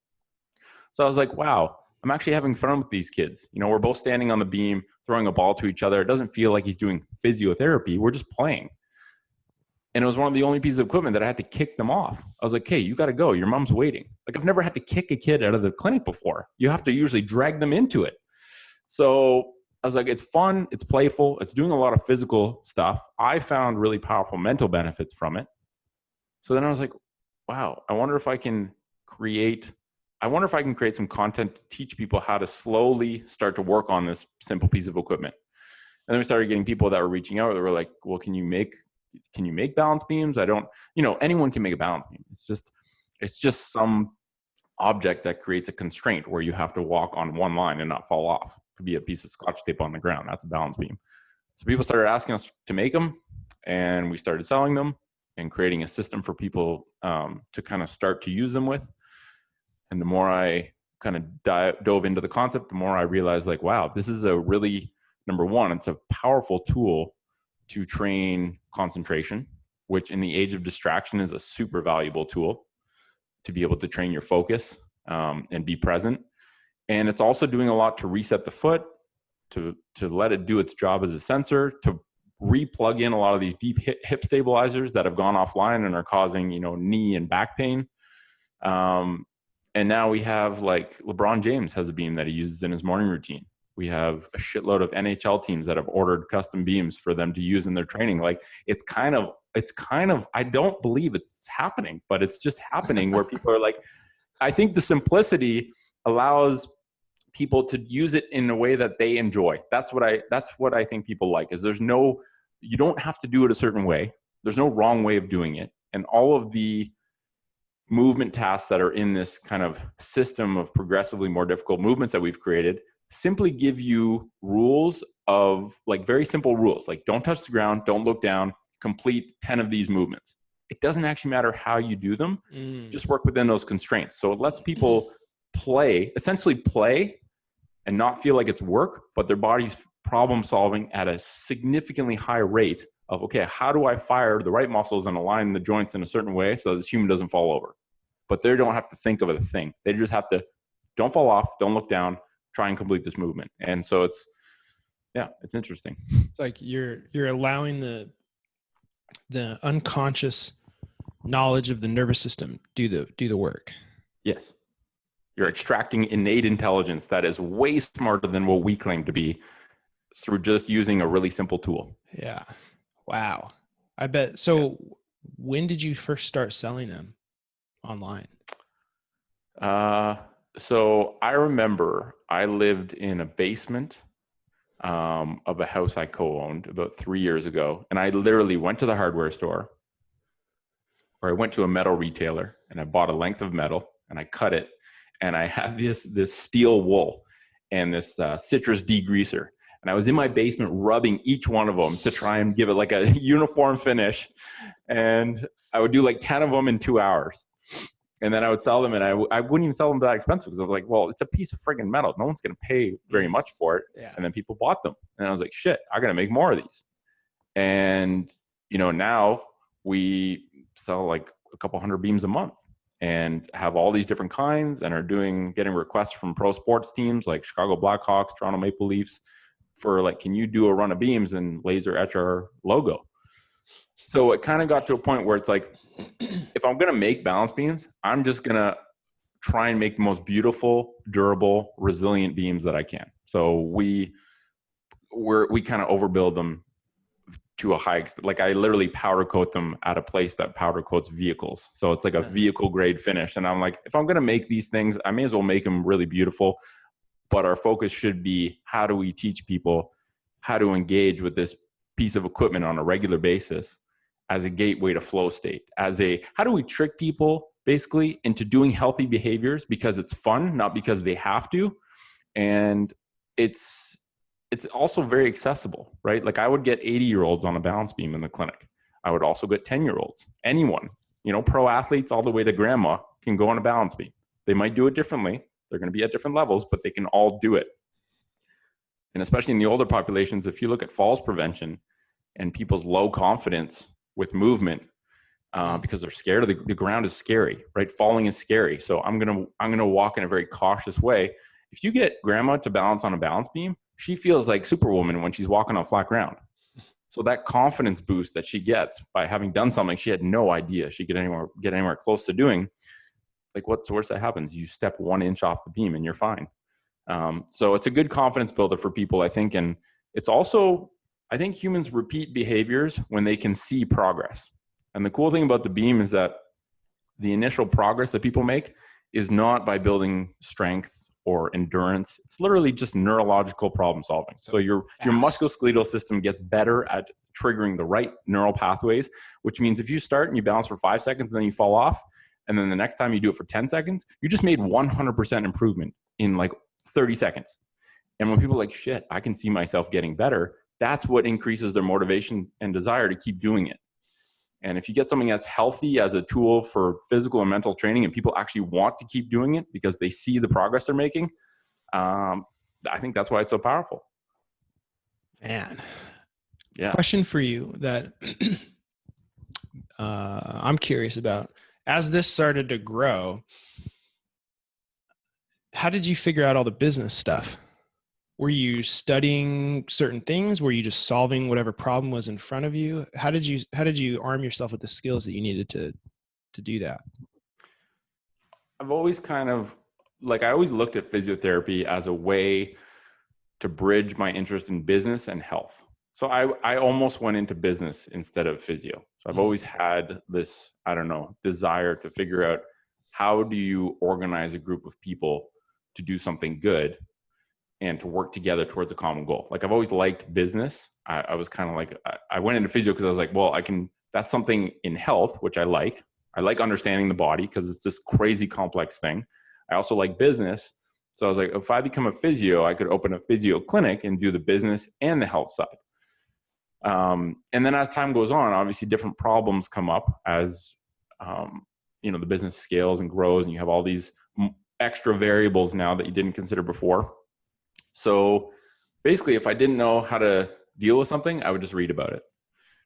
B: So I was like, wow, I'm actually having fun with these kids. We're both standing on the beam, throwing a ball to each other. It doesn't feel like he's doing physiotherapy. We're just playing. And it was one of the only pieces of equipment that I had to kick them off. I was like, hey, you got to go. Your mom's waiting. Like I've never had to kick a kid out of the clinic before. You have to usually drag them into it. So I was like, it's fun. It's playful. It's doing a lot of physical stuff. I found really powerful mental benefits from it. So then I was like, wow, I wonder if I can create some content to teach people how to slowly start to work on this simple piece of equipment. And then we started getting people that were reaching out that were like, well, can you make balance beams? I don't, anyone can make a balance beam. It's just some object that creates a constraint where you have to walk on one line and not fall off. It could be a piece of Scotch tape on the ground. That's a balance beam. So people started asking us to make them, and we started selling them and creating a system for people to kind of start to use them with. And the more I kind of dove into the concept, the more I realized like, wow, this is a really, number one, it's a powerful tool to train concentration, which in the age of distraction is a super valuable tool to be able to train your focus and be present. And it's also doing a lot to reset the foot, to let it do its job as a sensor, to re-plug in a lot of these deep hip stabilizers that have gone offline and are causing, knee and back pain. And now we have like LeBron James has a beam that he uses in his morning routine. We have a shitload of NHL teams that have ordered custom beams for them to use in their training. Like it's kind of, I don't believe it's happening, but it's just happening where people are like, I think the simplicity allows people to use it in a way that they enjoy. That's what I think people like is you don't have to do it a certain way. There's no wrong way of doing it. And all of the movement tasks that are in this kind of system of progressively more difficult movements that we've created simply give you rules of like very simple rules, like don't touch the ground, don't look down, complete 10 of these movements. It doesn't actually matter how you do them, just work within those constraints. So it lets people essentially play and not feel like it's work, but their body's problem solving at a significantly higher rate of, okay, how do I fire the right muscles and align the joints in a certain way so this human doesn't fall over? But they don't have to think of a thing. They just have to, don't fall off, don't look down, try and complete this movement. And so it's interesting.
A: It's like you're allowing the unconscious knowledge of the nervous system do the work.
B: Yes. You're extracting innate intelligence that is way smarter than what we claim to be through just using a really simple tool.
A: Yeah. Wow. I bet. So when did you first start selling them online?
B: So I remember I lived in a basement of a house I co-owned about 3 years ago. And I literally went to the hardware store, or I went to a metal retailer and I bought a length of metal and I cut it. And I had this steel wool and this citrus degreaser. And I was in my basement rubbing each one of them to try and give it like a uniform finish. And I would do like 10 of them in 2 hours. And then I would sell them, and I wouldn't even sell them that expensive because I was like, well, it's a piece of friggin' metal. No one's going to pay very much for it.
A: Yeah.
B: And then people bought them. And I was like, shit, I got to make more of these. And, now we sell like a couple hundred beams a month and have all these different kinds and are getting requests from pro sports teams like Chicago Blackhawks, Toronto Maple Leafs for like, can you do a run of beams and laser etch our logo? So it kind of got to a point where it's like, if I'm going to make balance beams, I'm just going to try and make the most beautiful, durable, resilient beams that I can. So we kind of overbuild them to a high extent. Like I literally powder coat them at a place that powder coats vehicles. So it's like a vehicle grade finish. And I'm like, if I'm going to make these things, I may as well make them really beautiful. But our focus should be, how do we teach people how to engage with this piece of equipment on a regular basis as a gateway to flow state, how do we trick people basically into doing healthy behaviors because it's fun, not because they have to. And it's also very accessible, right? Like I would get 80-year-olds on a balance beam in the clinic. I would also get 10-year-olds, anyone, pro athletes all the way to grandma can go on a balance beam. They might do it differently. They're going to be at different levels, but they can all do it. And especially in the older populations, if you look at falls prevention and people's low confidence with movement, because they're scared of the ground is scary, right? Falling is scary. So I'm gonna walk in a very cautious way. If you get grandma to balance on a balance beam, she feels like Superwoman when she's walking on flat ground. So that confidence boost that she gets by having done something she had no idea she could get anywhere close to doing, like what's the worst that happens? You step 1 inch off the beam and you're fine. So it's a good confidence builder for people, I think. And it's also, I think humans repeat behaviors when they can see progress. And the cool thing about the beam is that the initial progress that people make is not by building strength or endurance. It's literally just neurological problem solving. So your musculoskeletal system gets better at triggering the right neural pathways, which means if you start and you balance for 5 seconds and then you fall off, and then the next time you do it for 10 seconds, you just made 100% improvement in like 30 seconds. And when people are like, shit, I can see myself getting better, that's what increases their motivation and desire to keep doing it. And if you get something that's healthy as a tool for physical and mental training and people actually want to keep doing it because they see the progress they're making, I think that's why it's so powerful.
A: Man.
B: Yeah.
A: Question for you that I'm curious about. As this started to grow, how did you figure out all the business stuff? Were you studying certain things? Were you just solving whatever problem was in front of you? How did you arm yourself with the skills that you needed to do that?
B: I've always kind of I always looked at physiotherapy as a way to bridge my interest in business and health. So I almost went into business instead of physio. So I've always had this, desire to figure out how do you organize a group of people to do something good and to work together towards a common goal. Like I've always liked business. I was kind of like, I went into physio because I was like, well, that's something in health, which I like. I like understanding the body because it's this crazy complex thing. I also like business. So I was like, if I become a physio, I could open a physio clinic and do the business and the health side. And then as time goes on, obviously different problems come up as, the business scales and grows, and you have all these extra variables now that you didn't consider before. So basically, if I didn't know how to deal with something, I would just read about it,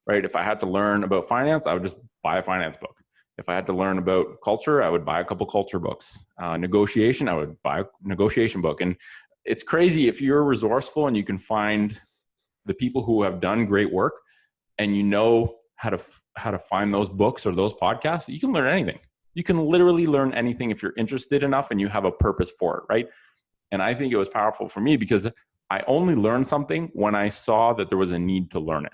B: right? If I had to learn about finance, I would just buy a finance book. If I had to learn about culture, I would buy a couple culture books. Negotiation, I would buy a negotiation book. And it's crazy if you're resourceful and you can find the people who have done great work and you know how to find those books or those podcasts, you can learn anything. You can literally learn anything if you're interested enough and you have a purpose for it, right? And I think it was powerful for me because I only learned something when I saw that there was a need to learn it.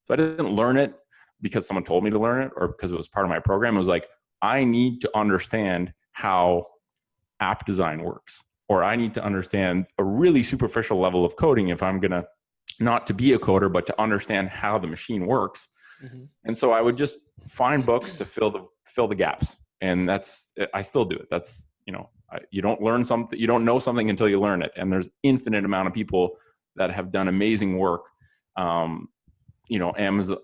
B: So I didn't learn it because someone told me to learn it or because it was part of my program. It was like, I need to understand how app design works, or I need to understand a really superficial level of coding if I'm going to not to be a coder, but to understand how the machine works. Mm-hmm. And so I would just find books to fill the gaps. And I still do it. That's, you don't learn something, you don't know something until you learn it. And there's infinite amount of people that have done amazing work. Amazon,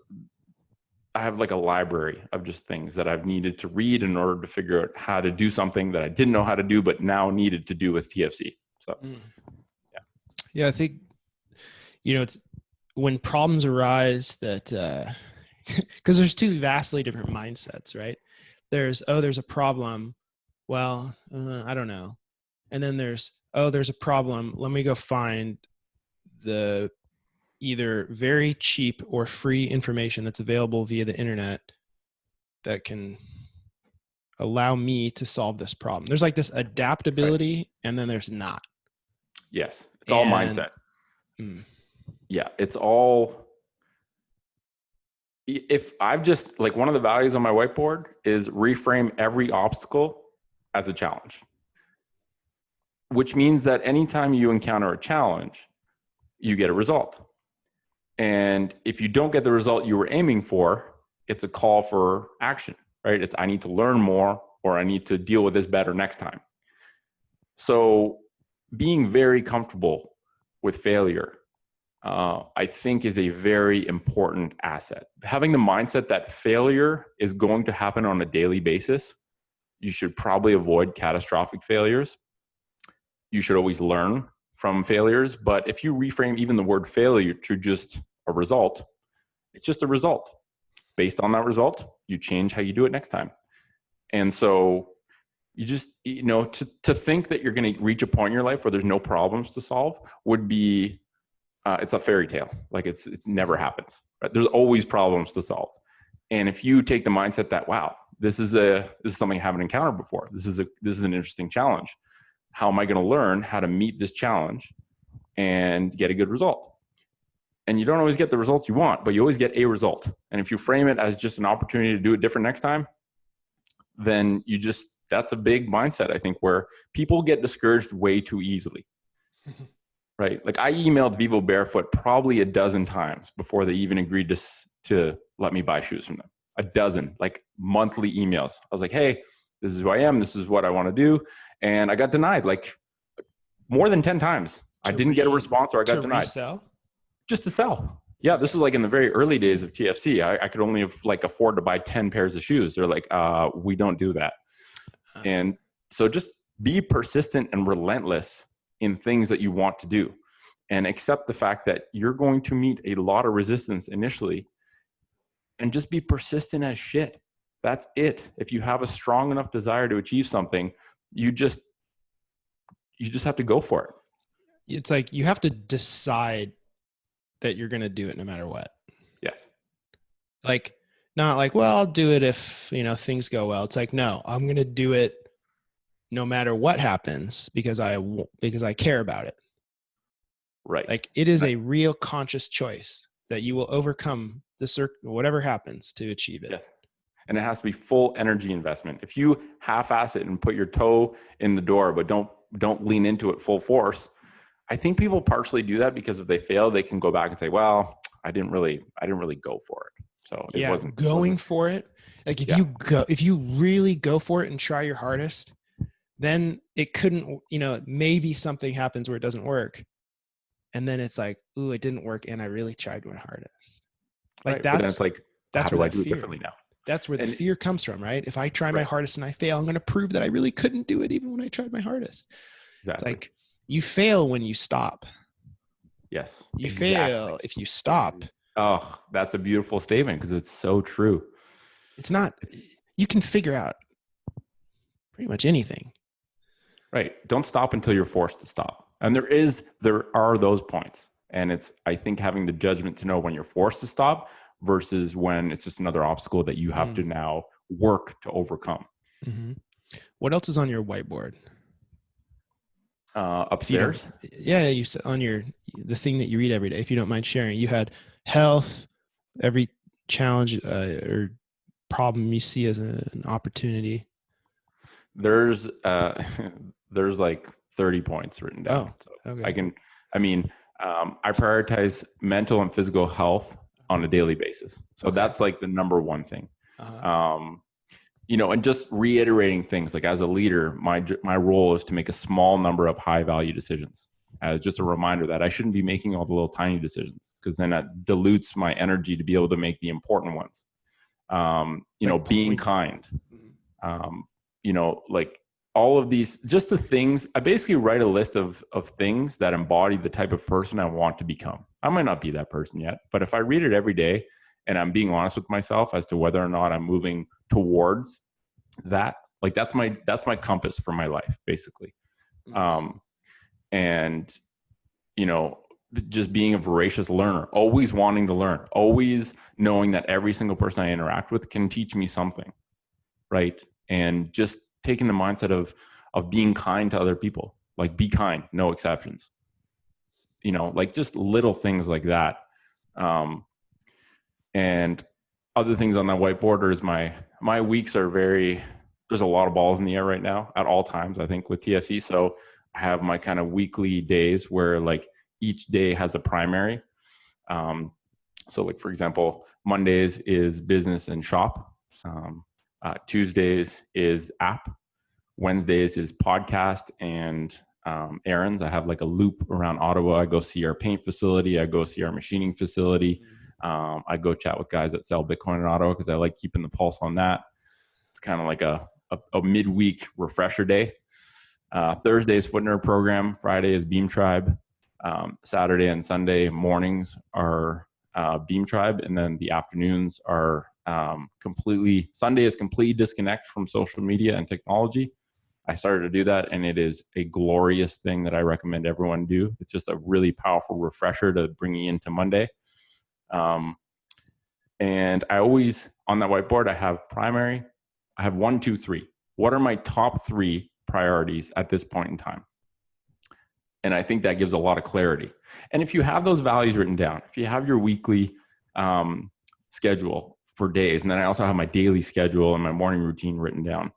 B: I have like a library of just things that I've needed to read in order to figure out how to do something that I didn't know how to do, but now needed to do with TFC. So,
A: yeah, I think, it's when problems arise that, because there's two vastly different mindsets, right? There's a problem. Well, I don't know. And then there's a problem. Let me go find the either very cheap or free information that's available via the internet that can allow me to solve this problem. There's like this adaptability, right, and then there's not.
B: Yes. It's all mindset. Yeah. It's all, if I've just like one of the values on my whiteboard is reframe every obstacle as a challenge, which means that anytime you encounter a challenge, you get a result. And if you don't get the result you were aiming for, it's a call for action, right? It's, I need to learn more, or I need to deal with this better next time. So being very comfortable with failure, I think, is a very important asset. Having the mindset that failure is going to happen on a daily basis. You should probably avoid catastrophic failures. You should always learn from failures. But if you reframe even the word failure to just a result, it's just a result. Based on that result, you change how you do it next time. And so you just, to think that you're going to reach a point in your life where there's no problems to solve would be, it's a fairy tale. Like it never happens. Right? There's always problems to solve. And if you take the mindset that, wow, this is something I haven't encountered before. This is an interesting challenge. How am I going to learn how to meet this challenge and get a good result? And you don't always get the results you want, but you always get a result. And if you frame it as just an opportunity to do it different next time, then that's a big mindset, I think, where people get discouraged way too easily. Right? Like I emailed Vivo Barefoot probably a dozen times before they even agreed to let me buy shoes from them. A dozen, like monthly emails. I was like, hey, this is who I am. This is what I want to do. And I got denied like more than 10 times. I didn't get a response, or I got denied.
A: Resell?
B: Just to sell. Yeah, this was like in the very early days of TFC. I could only afford to buy 10 pairs of shoes. They're like, we don't do that. And so just be persistent and relentless in things that you want to do, and accept the fact that you're going to meet a lot of resistance initially, and just be persistent as shit. That's it. If you have a strong enough desire to achieve something, you just have to go for it.
A: It's like you have to decide that you're going to do it no matter what.
B: Yes.
A: Like, not like, well, I'll do it if, things go well. It's like, no, I'm going to do it no matter what happens because I care about it.
B: Right.
A: Like it is a real conscious choice that you will overcome whatever happens to achieve it.
B: Yes. And it has to be full energy investment. If you half-ass it and put your toe in the door, but don't lean into it full force, I think people partially do that because if they fail, they can go back and say, well, I didn't really go for it. So it
A: Yeah,
B: wasn't,
A: going for it. Like
B: yeah,
A: if you really go for it and try your hardest, then it couldn't, maybe something happens where it doesn't work. And then it's like, ooh, it didn't work. And I really tried my hardest. Like
B: right. But then it's like, how
A: that's where
B: do I
A: that
B: do it
A: fear,
B: differently now?
A: that's where the
B: And
A: fear comes from, right? If I try my
B: right,
A: hardest and I fail, I'm going to prove that I really couldn't do it even when I tried my hardest. It's
B: exactly.
A: like you fail when you stop.
B: Yes,
A: You
B: exactly.
A: fail if you stop.
B: Oh, that's a beautiful statement because it's so true.
A: It's not,
B: It's
A: you can figure out pretty much anything.
B: right. Don't stop until you're forced to stop. And there are those points. And it's, I think, having the judgment to know when you're forced to stop versus when it's just another obstacle that you have to now work to overcome.
A: Mm-hmm. What else is on your whiteboard? If you don't,
B: Upstairs,
A: yeah, you said on the thing that you read every day. If you don't mind sharing, you had health, every challenge or problem you see as an opportunity.
B: there's there's like 30 points written down.
A: Oh,
B: So I
A: okay.
B: can, I mean, I prioritize mental and physical health on a daily basis. So
A: Okay.
B: that's like the number one thing.
A: Uh-huh.
B: Um, and just reiterating things like as a leader, my role is to make a small number of high value decisions. As just a reminder that I shouldn't be making all the little tiny decisions because then that dilutes my energy to be able to make the important ones.
A: It's like
B: Being
A: point.
B: kind,
A: Mhm.
B: um, like all of these, just the things. I basically write a list of things that embody the type of person I want to become. I might not be that person yet, but if I read it every day and I'm being honest with myself as to whether or not I'm moving towards that, like that's my compass for my life, basically.
A: Mhm.
B: Um, and you know, just being a voracious learner, always wanting to learn, always knowing that every single person I interact with can teach me something, right? And just taking the mindset of being kind to other people, like be kind, no exceptions. Like just little things like that. Um, and other things on that whiteboard is my weeks are very, there's a lot of balls in the air right now at all times, I think, with TFC. So I have my kind of weekly days where like each day has a primary. Um, so like, for example, Mondays is business and shop. Tuesdays is app. Wednesdays is podcast and errands. I have like a loop around Ottawa. I go see our paint facility. I go see our machining facility. I go chat with guys that sell Bitcoin in Ottawa because I like keeping the pulse on that. It's kind of like a midweek refresher day. Thursday is Foot Nerd program. Friday is Beam Tribe. Saturday and Sunday mornings are Beam Tribe, and then the afternoons are Sunday is completely disconnect from social media and technology. I started to do that, and it is a glorious thing that I recommend everyone do. It's just a really powerful refresher to bring you into Monday. And I always, on that whiteboard, I have primary. I have 1, 2, 3. What are my top 3 priorities at this point in time? And I think that gives a lot of clarity. And if you have those values written down, if you have your weekly schedule for days, and then I also have my daily schedule and my morning routine written down.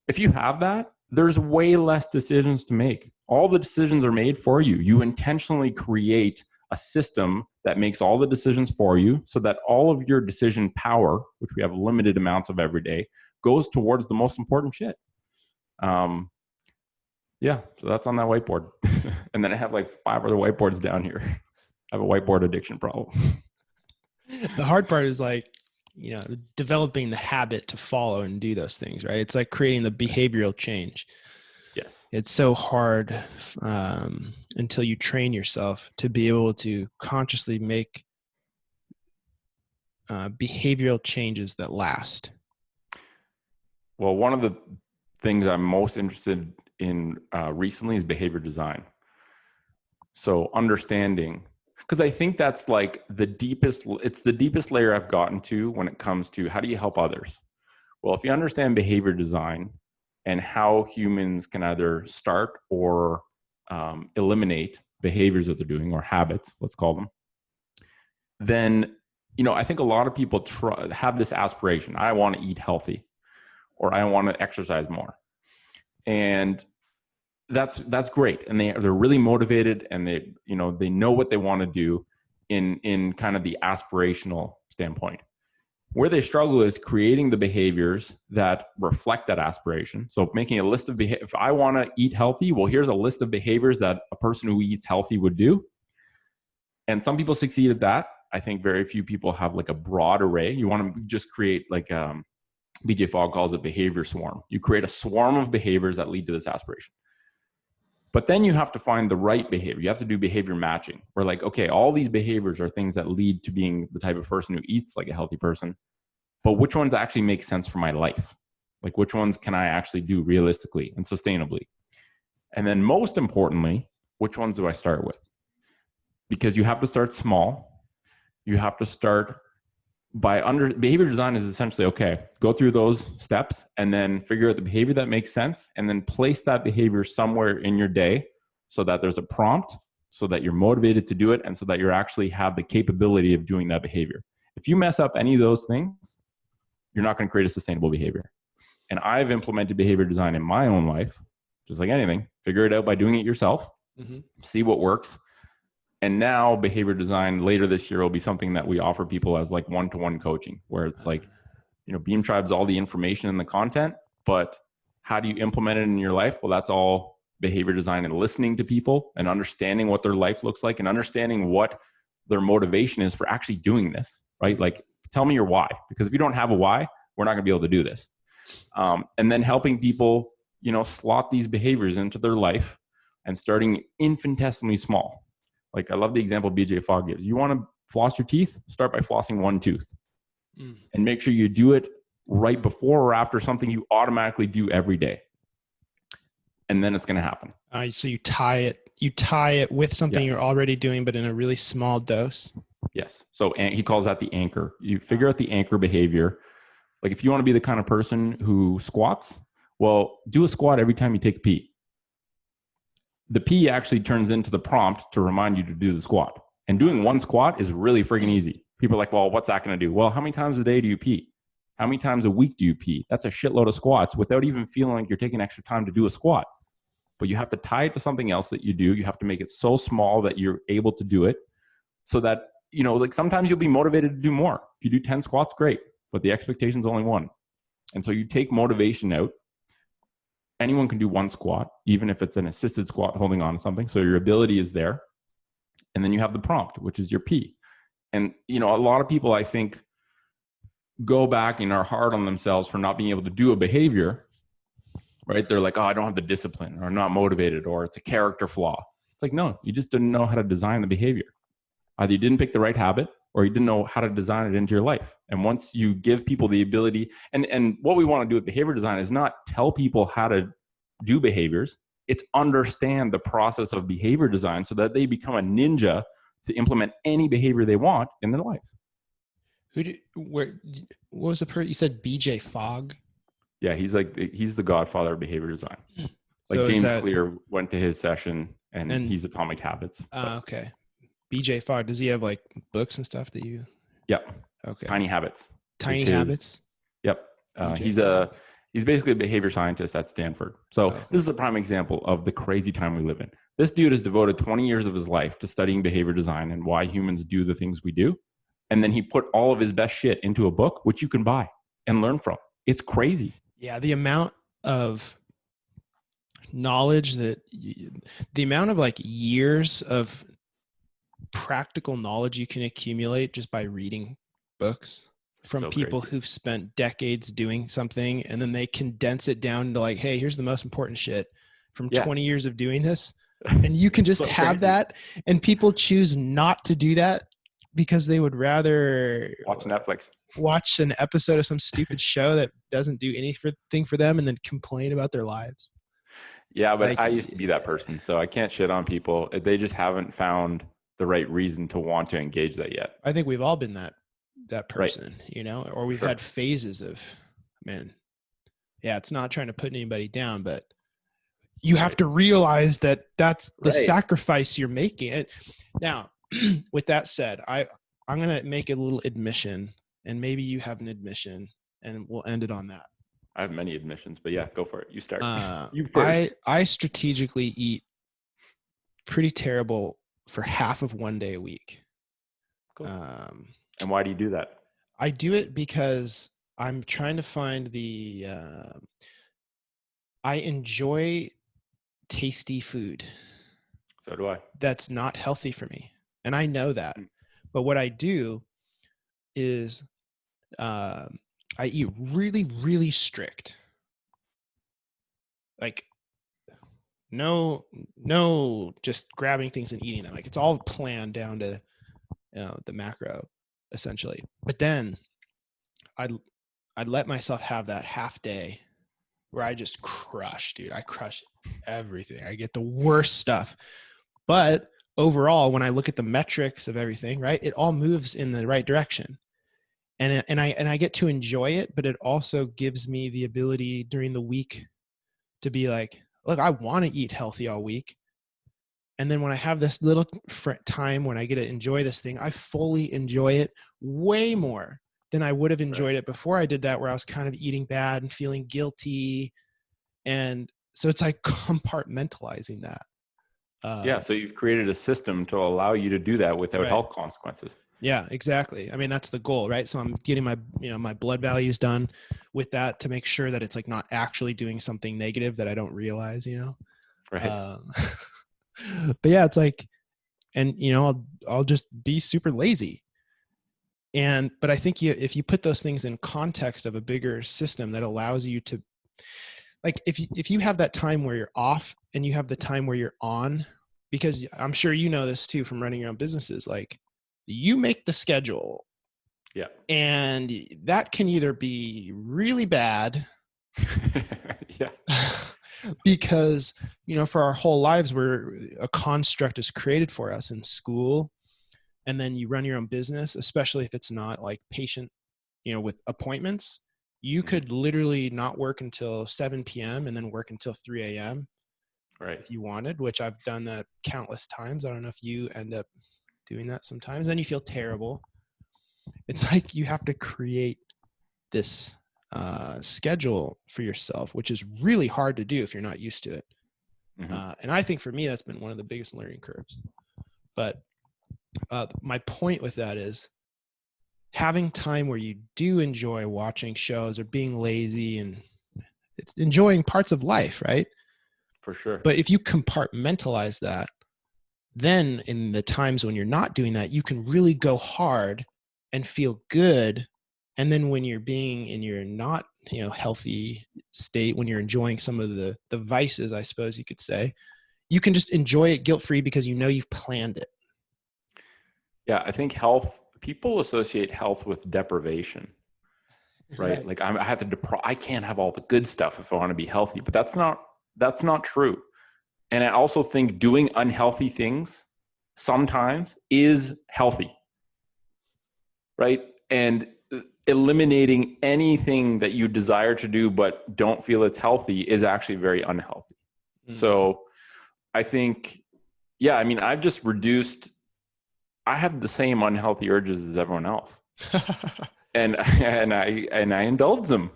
B: If you have that, there's way less decisions to make. All the decisions are made for you. You intentionally create a system that makes all the decisions for you so that all of your decision power, which we have limited amounts of every day, goes towards the most important shit. Yeah, so that's on that whiteboard. And then I have like 5 other whiteboards down here. I have a whiteboard addiction problem.
A: The hard part is like, developing the habit to follow and do those things, right? It's like creating the behavioral change.
B: Yes.
A: It's so hard until you train yourself to be able to consciously make behavioral changes that last.
B: Well, one of the things I'm most interested in recently is behavior design. So understanding, because I think that's like it's the deepest layer I've gotten to when it comes to how do you help others? Well, if you understand behavior design and how humans can either start or eliminate behaviors that they're doing or habits, let's call them, then, I think a lot of people have this aspiration. I want to eat healthy or I want to exercise more. And that's great. And they're really motivated and they know what they want to do in kind of the aspirational standpoint. Where they struggle is creating the behaviors that reflect that aspiration. So making a list of behaviors. If I want to eat healthy, well, here's a list of behaviors that a person who eats healthy would do. And some people succeed at that. I think very few people have like a broad array. You want to just create like BJ Fogg calls it behavior swarm. You create a swarm of behaviors that lead to this aspiration. But then you have to find the right behavior. You have to do behavior matching. Where like, okay, all these behaviors are things that lead to being the type of person who eats like a healthy person. But which ones actually make sense for my life? Like which ones can I actually do realistically and sustainably? And then most importantly, which ones do I start with? Because you have to start small. You have to start by behavior design is essentially, okay, go through those steps and then figure out the behavior that makes sense and then place that behavior somewhere in your day so that there's a prompt, so that you're motivated to do it, and so that you actually have the capability of doing that behavior. If you mess up any of those things, you're not going to create a sustainable behavior. And I've implemented behavior design in my own life, just like anything. Figure it out by doing it yourself, see what works. And now behavior design later this year will be something that we offer people as like one-to-one coaching, where it's like, Beam Tribe's all the information and the content, but how do you implement it in your life? Well, that's all behavior design and listening to people and understanding what their life looks like and understanding what their motivation is for actually doing this, right? Like, tell me your why, because if you don't have a why, we're not going to be able to do this. And then helping people, slot these behaviors into their life and starting infinitesimally small. Like I love the example BJ Fogg gives. You want to floss your teeth? Start by flossing one tooth. And make sure you do it right before or after something you automatically do every day. And then it's going to happen.
A: So you tie it with something you're already doing, but in a really small dose.
B: Yes. So he calls that the anchor. You figure out the anchor behavior. Like if you want to be the kind of person who squats, well, do a squat every time you take a pee. The P actually turns into the prompt to remind you to do the squat. And doing one squat is really freaking easy. People are like, well, what's that going to do? Well, how many times a day do you pee? How many times a week do you pee? That's a shitload of squats without even feeling like you're taking extra time to do a squat. But you have to tie it to something else that you do. You have to make it so small that you're able to do it so that, like sometimes you'll be motivated to do more. If you do 10 squats, great. But the expectation is only one. And so you take motivation out. Anyone can do one squat, even if it's an assisted squat holding on to something. So your ability is there. And then you have the prompt, which is your P. And, a lot of people, I think, go back and are hard on themselves for not being able to do a behavior, right? They're like, oh, I don't have the discipline, or I'm not motivated, or it's a character flaw. It's like, no, you just didn't know how to design the behavior. Either you didn't pick the right habit or you didn't know how to design it into your life. And once you give people the ability, and what we want to do with behavior design is not tell people how to do behaviors. It's understand the process of behavior design so that they become a ninja to implement any behavior they want in their life.
A: What was the person you said? BJ Fogg?
B: Yeah, he's the godfather of behavior design. Like
A: So
B: James Clear went to his session and he's Atomic Habits.
A: Okay. BJ Fogg, does he have like books and stuff that you?
B: Yep.
A: Okay.
B: Tiny Habits.
A: Tiny Habits.
B: Yep. He's basically a behavior scientist at Stanford. So this is a prime example of the crazy time we live in. This dude has devoted 20 years of his life to studying behavior design and why humans do the things we do. And then he put all of his best shit into a book, which you can buy and learn from. It's crazy.
A: Yeah. The amount of knowledge the amount of like years of practical knowledge you can accumulate just by reading books from people who've spent decades doing something, and then they condense it down to like, hey, here's the most important shit from 20 years of doing this. And you can just have that, and people choose not to do that because they would rather watch an episode of some stupid show that doesn't do anything for them and then complain about their lives.
B: Yeah, but I used to be that person, so I can't shit on people. They just haven't found the right reason to want to engage that yet.
A: I think we've all been that person, or we've had phases of, it's not trying to put anybody down, but you have to realize that that's the sacrifice you're making. Now, with that said, I'm going to make a little admission, and maybe you have an admission, and we'll end it on that.
B: I have many admissions, but yeah, go for it. You start. You first.
A: I strategically eat pretty terrible for half of one day a week.
B: Cool. And why do you do that?
A: I do it because I'm trying to find I enjoy tasty food
B: So do I.
A: that's not healthy for me. And I know that.
B: Mm.
A: But what I do is um, I eat really, really strict. Like no, just grabbing things and eating them. Like it's all planned down to the macro, essentially. But then I'd I'd let myself have that half day where I just crush, dude. I crush everything. I get the worst stuff. But overall, when I look at the metrics of everything, right, it all moves in the right direction. And I get to enjoy it, but it also gives me the ability during the week to be like, look, I want to eat healthy all week. And then when I have this little time when I get to enjoy this thing, I fully enjoy it way more than I would have
B: Right.
A: enjoyed it before I did that, where I was kind of eating bad and feeling guilty. And so it's like compartmentalizing that.
B: Yeah.
A: Um,
B: So you've created a system to allow you to do that without
A: right.
B: health consequences.
A: Yeah, exactly. I mean, that's the goal, right? So I'm getting my, my blood values done with that to make sure that it's like not actually doing something negative that I don't realize,
B: Right.
A: Um, but yeah, it's like, and I'll just be super lazy. But I think if you put those things in context of a bigger system that allows you to, like, if you have that time where you're off and you have the time where you're on, because I'm sure you know this too from running your own businesses, like you make the schedule,
B: Yeah.
A: and that can either be really bad
B: Yeah.
A: because for our whole lives we're a construct is created for us in school, and then you run your own business, especially if it's not like patient, with appointments. You
B: Mhm.
A: could literally not work until 7 p.m. and then work until 3 a.m.
B: Right.
A: if you wanted, which I've done that countless times. I don't know if you end up doing that sometimes. Then you feel terrible. It's like you have to create this schedule for yourself, which is really hard to do if you're not used to it.
B: Hmm.
A: And I think for me, that's been one of the biggest learning curves. But my point with that is having time where you do enjoy watching shows or being lazy and it's enjoying parts of life, right?
B: For sure.
A: But if you compartmentalize that, then in the times when you're not doing that, you can really go hard and feel good. And then when you're being in your not, healthy state, when you're enjoying some of the vices, I suppose you could say, you can just enjoy it guilt-free because you've planned it.
B: Yeah. I think people associate health with deprivation, right?
A: Right.
B: Like I have to I can't have all the good stuff if I want to be healthy, but that's not true. And I also think doing unhealthy things sometimes is healthy, right? And eliminating anything that you desire to do but don't feel it's healthy is actually very unhealthy.
A: Mm.
B: So I think, yeah, I mean, I have the same unhealthy urges as everyone else. And and I indulge them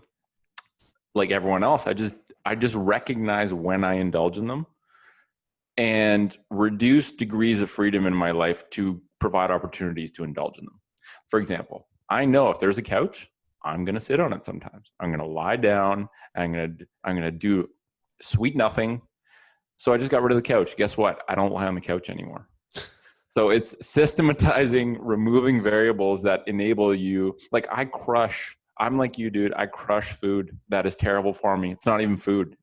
B: like everyone else. I just recognize when I indulge in them and reduce degrees of freedom in my life to provide opportunities to indulge in them. For example, I know if there's a couch, I'm going to sit on it sometimes. I'm going to lie down and I'm going to do sweet nothing. So I just got rid of the couch. Guess what? I don't lie on the couch anymore. So it's systematizing, removing variables that enable you. Like I'm like you, dude. I crush food that is terrible for me. It's not even food.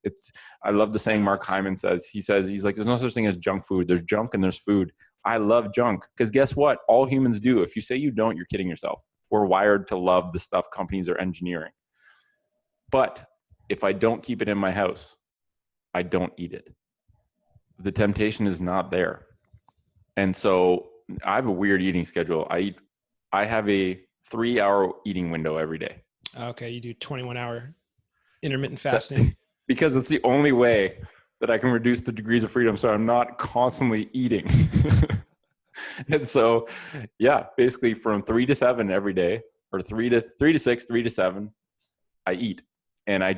B: I love the saying Mark
A: Facts.
B: Hyman says. He's like, there's no such thing as junk food. There's junk and there's food. I love junk because guess what? All humans do. If you say you don't, you're kidding yourself. We're wired to love the stuff companies are engineering. But if I don't keep it in my house, I don't eat it. The temptation is not there. And so I have a weird eating schedule. I have a 3-hour eating window every day.
A: Okay, you do 21-hour intermittent
B: That,
A: fasting.
B: because it's the only way that I can reduce the degrees of freedom so I'm not constantly eating. And so, yeah, basically from 3 to 7 every day, or 3 to 6, 3 to 7, I eat. And I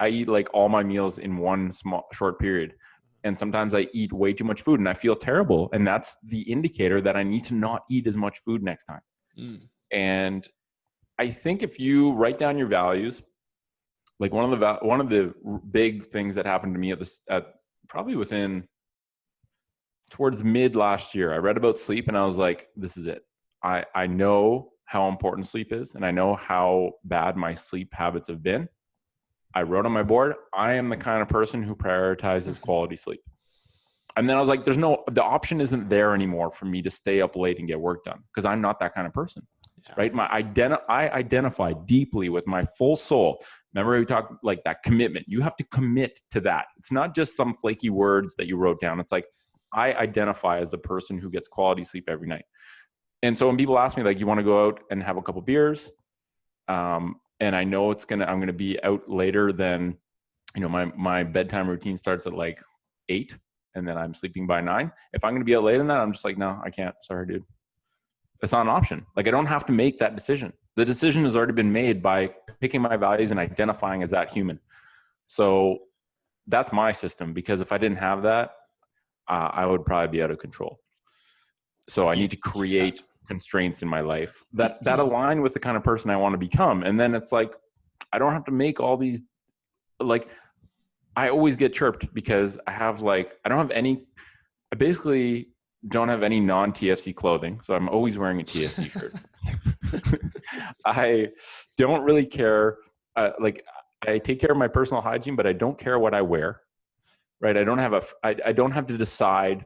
B: eat like all my meals in one small short period. And sometimes I eat way too much food and I feel terrible. And that's the indicator that I need to not eat as much food next time.
A: Mm.
B: And I think if you write down your values, like one of the big things that happened to me at probably towards mid last year, I read about sleep and I was like, this is it. I know how important sleep is, and I know how bad my sleep habits have been. I wrote on my board, I am the kind of person who prioritizes quality sleep. And then I was like, the option isn't there anymore for me to stay up late and get work done, because I'm not that kind of person. Yeah. Right? I identify deeply with my full soul. Remember we talked like that commitment. You have to commit to that. It's not just some flaky words that you wrote down. It's like, I identify as the person who gets quality sleep every night. And so when people ask me, like, you want to go out and have a couple beers? And I know I'm going to be out later than, my bedtime routine starts at like 8, and then I'm sleeping by 9. If I'm going to be out later than that, I'm just like, no, I can't. Sorry, dude. It's not an option. Like, I don't have to make that decision. The decision has already been made by picking my values and identifying as that human. So that's my system, because if I didn't have that, I would probably be out of control. So I need to create constraints in my life that align with the kind of person I want to become. And then it's like, I don't have to make all these, like, I always get chirped because I basically don't have any non-TFC clothing. So I'm always wearing a TFC shirt. I don't really care. I take care of my personal hygiene, but I don't care what I wear. Right. I don't have to decide.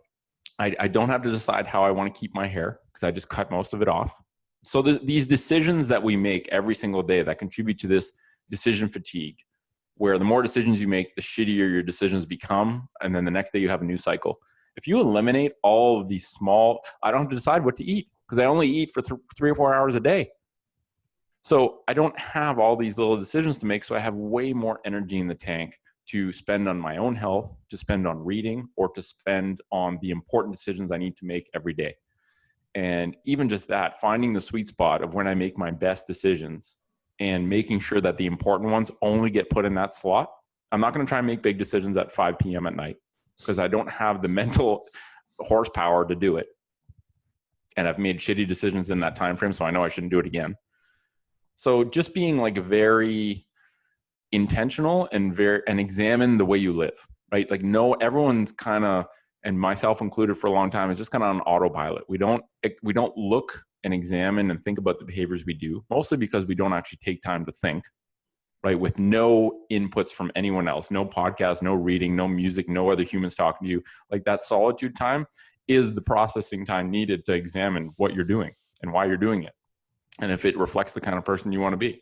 B: I don't have to decide how I want to keep my hair, because I just cut most of it off. So these decisions that we make every single day that contribute to this decision fatigue, where the more decisions you make, the shittier your decisions become. And then the next day you have a new cycle. If you eliminate all of these I don't have to decide what to eat, because I only eat for 3 or 4 hours a day. So I don't have all these little decisions to make. So I have way more energy in the tank to spend on my own health, to spend on reading, or to spend on the important decisions I need to make every day. And even just that, finding the sweet spot of when I make my best decisions and making sure that the important ones only get put in that slot. I'm not going to try and make big decisions at 5 p.m. at night, because I don't have the mental horsepower to do it. And I've made shitty decisions in that time frame, so I know I shouldn't do it again. So just being like very intentional and examine the way you live, right? Like, no, everyone's kind of, and myself included for a long time, is just kind of on autopilot. We don't look and examine and think about the behaviors we do, mostly because we don't actually take time to think, right? With no inputs from anyone else, no podcast, no reading, no music, no other humans talking to you. Like, that solitude time is the processing time needed to examine what you're doing and why you're doing it, and if it reflects the kind of person you want to be.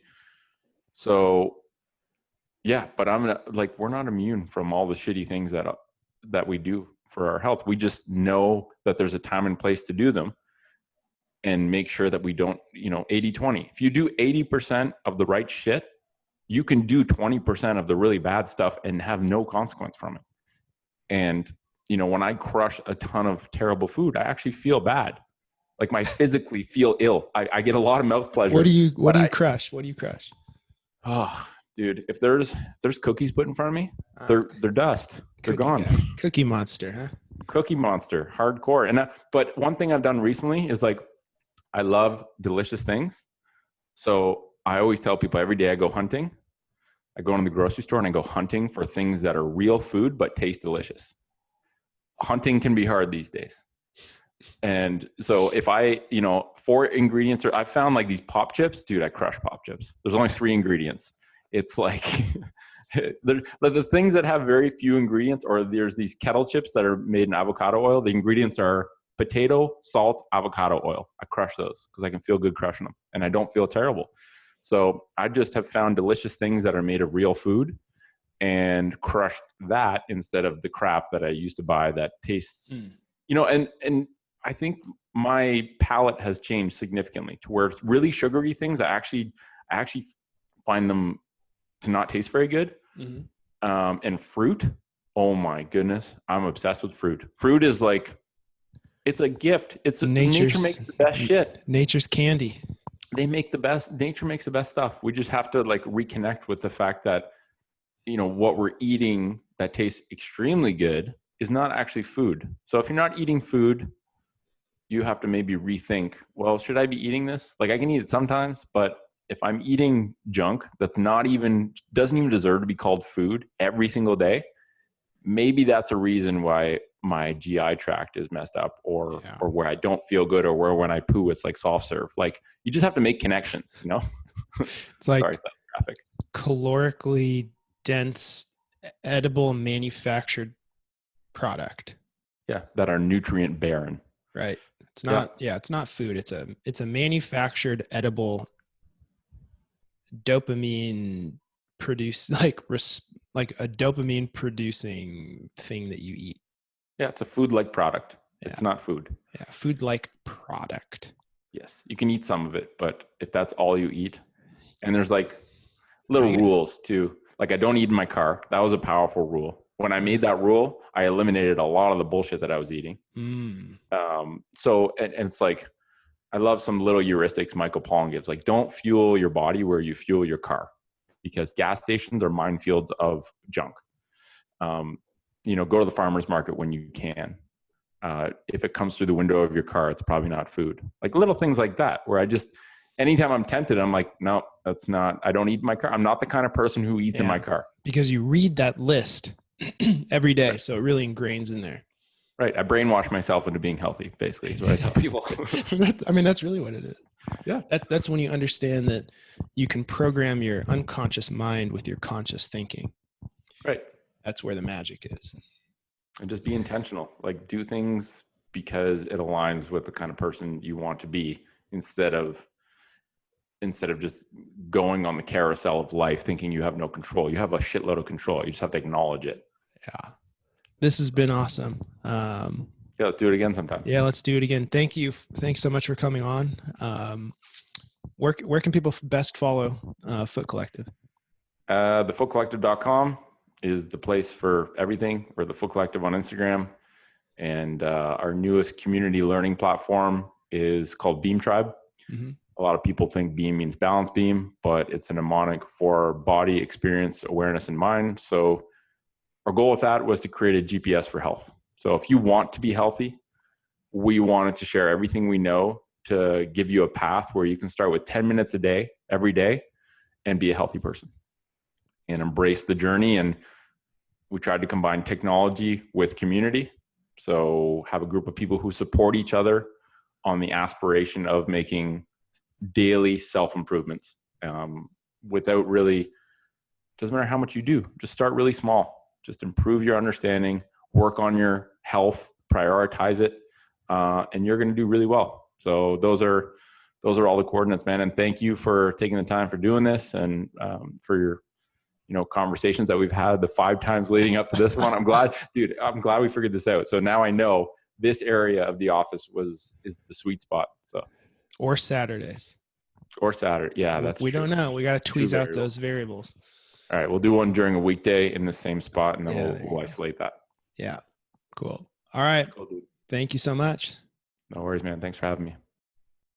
B: So yeah, but we're not immune from all the shitty things that we do for our health. We just know that there's a time and place to do them, and make sure that we don't, 80-20. If you do 80% of the right shit, you can do 20% of the really bad stuff and have no consequence from it. And, when I crush a ton of terrible food, I actually feel bad. Like, I physically feel ill. I get a lot of mouth pleasure.
A: What do you crush? What do you crush?
B: Oh, dude, if there's cookies put in front of me, they're dust. They're gone.
A: Guy. Cookie monster, huh?
B: Cookie monster, hardcore. And but one thing I've done recently is, like, I love delicious things. So I always tell people every day I go hunting. I go into the grocery store and I go hunting for things that are real food but taste delicious. Hunting can be hard these days. And so if I, 4 ingredients, I found like these pop chips, dude, I crush pop chips. There's only 3 ingredients. It's like the things that have very few ingredients, or there's these kettle chips that are made in avocado oil. The ingredients are potato, salt, avocado oil. I crush those because I can feel good crushing them, and I don't feel terrible. So I just have found delicious things that are made of real food and crushed that instead of the crap that I used to buy that tastes, and I think my palate has changed significantly to where it's really sugary things. I actually find them to not taste very good. Mm-hmm. And fruit, oh my goodness, I'm obsessed with fruit. Fruit is like, it's a gift. Nature makes the best shit.
A: Nature's candy.
B: Nature makes the best stuff. We just have to like reconnect with the fact that, what we're eating that tastes extremely good is not actually food. So if you're not eating food, you have to maybe rethink, well, should I be eating this? Like, I can eat it sometimes, but if I'm eating junk that's doesn't even deserve to be called food every single day, maybe that's a reason why my GI tract is messed up, or where I don't feel good, or where when I poo, it's like soft serve. Like, you just have to make connections, you know?
A: It's like
B: Sorry, it's graphic.
A: calorically dense, edible, manufactured product.
B: Yeah, that are nutrient barren.
A: Right. It's not, it's not food. It's a manufactured edible dopamine produce, like a dopamine producing thing that you eat.
B: Yeah, it's a food-like product. It's not food.
A: Yeah, food-like product.
B: Yes, you can eat some of it, but if that's all you eat, and there's like little rules too. Like, I don't eat in my car. That was a powerful rule. When I made that rule, I eliminated a lot of the bullshit that I was eating. So, and it's like, I love some little heuristics Michael Pollan gives. Like, don't fuel your body where you fuel your car, because gas stations are minefields of junk. Go to the farmer's market when you can. If it comes through the window of your car, it's probably not food. Like, little things like that, where anytime I'm tempted, I'm like, no, that's not, I don't eat in my car. I'm not the kind of person who eats in my car.
A: Because you read that list every day.
B: Right.
A: So it really ingrains in there.
B: Right. I brainwash myself into being healthy, basically, is what I tell people.
A: I mean, that's really what it is.
B: Yeah.
A: That's when you understand that you can program your unconscious mind with your conscious thinking.
B: Right.
A: That's where the magic is.
B: And just be intentional. Like, do things because it aligns with the kind of person you want to be, instead of just going on the carousel of life thinking you have no control. You have a shitload of control. You just have to acknowledge it.
A: Yeah. This has been awesome.
B: Yeah, let's do it again sometime.
A: Yeah, let's do it again. Thank you. Thanks so much for coming on. Where can people best follow Foot Collective?
B: Thefootcollective.com is the place for everything, or the Foot Collective on Instagram. And our newest community learning platform is called Beam Tribe. Mm-hmm. A lot of people think beam means balance beam, but it's a mnemonic for body, experience, awareness, and mind. So our goal with that was to create a GPS for health. So if you want to be healthy, we wanted to share everything we know to give you a path where you can start with 10 minutes a day, every day, and be a healthy person and embrace the journey. And we tried to combine technology with community. So have a group of people who support each other on the aspiration of making daily self-improvements, without really, doesn't matter how much you do, just start really small, just improve your understanding, work on your health, prioritize it, and you're going to do really well. So those are all the coordinates, man. And thank you for taking the time for doing this, and for your conversations that we've had the 5 times leading up to this one. I'm glad we figured this out. So now I know this area of the office is the sweet spot. So,
A: or Saturdays.
B: Yeah, that's
A: we
B: true.
A: don't know. We got to tweeze out those variables.
B: All right, we'll do one during a weekday in the same spot, and then we'll isolate that.
A: Yeah, cool. All right. Cool, dude. Thank you so much.
B: No worries, man. Thanks for having me.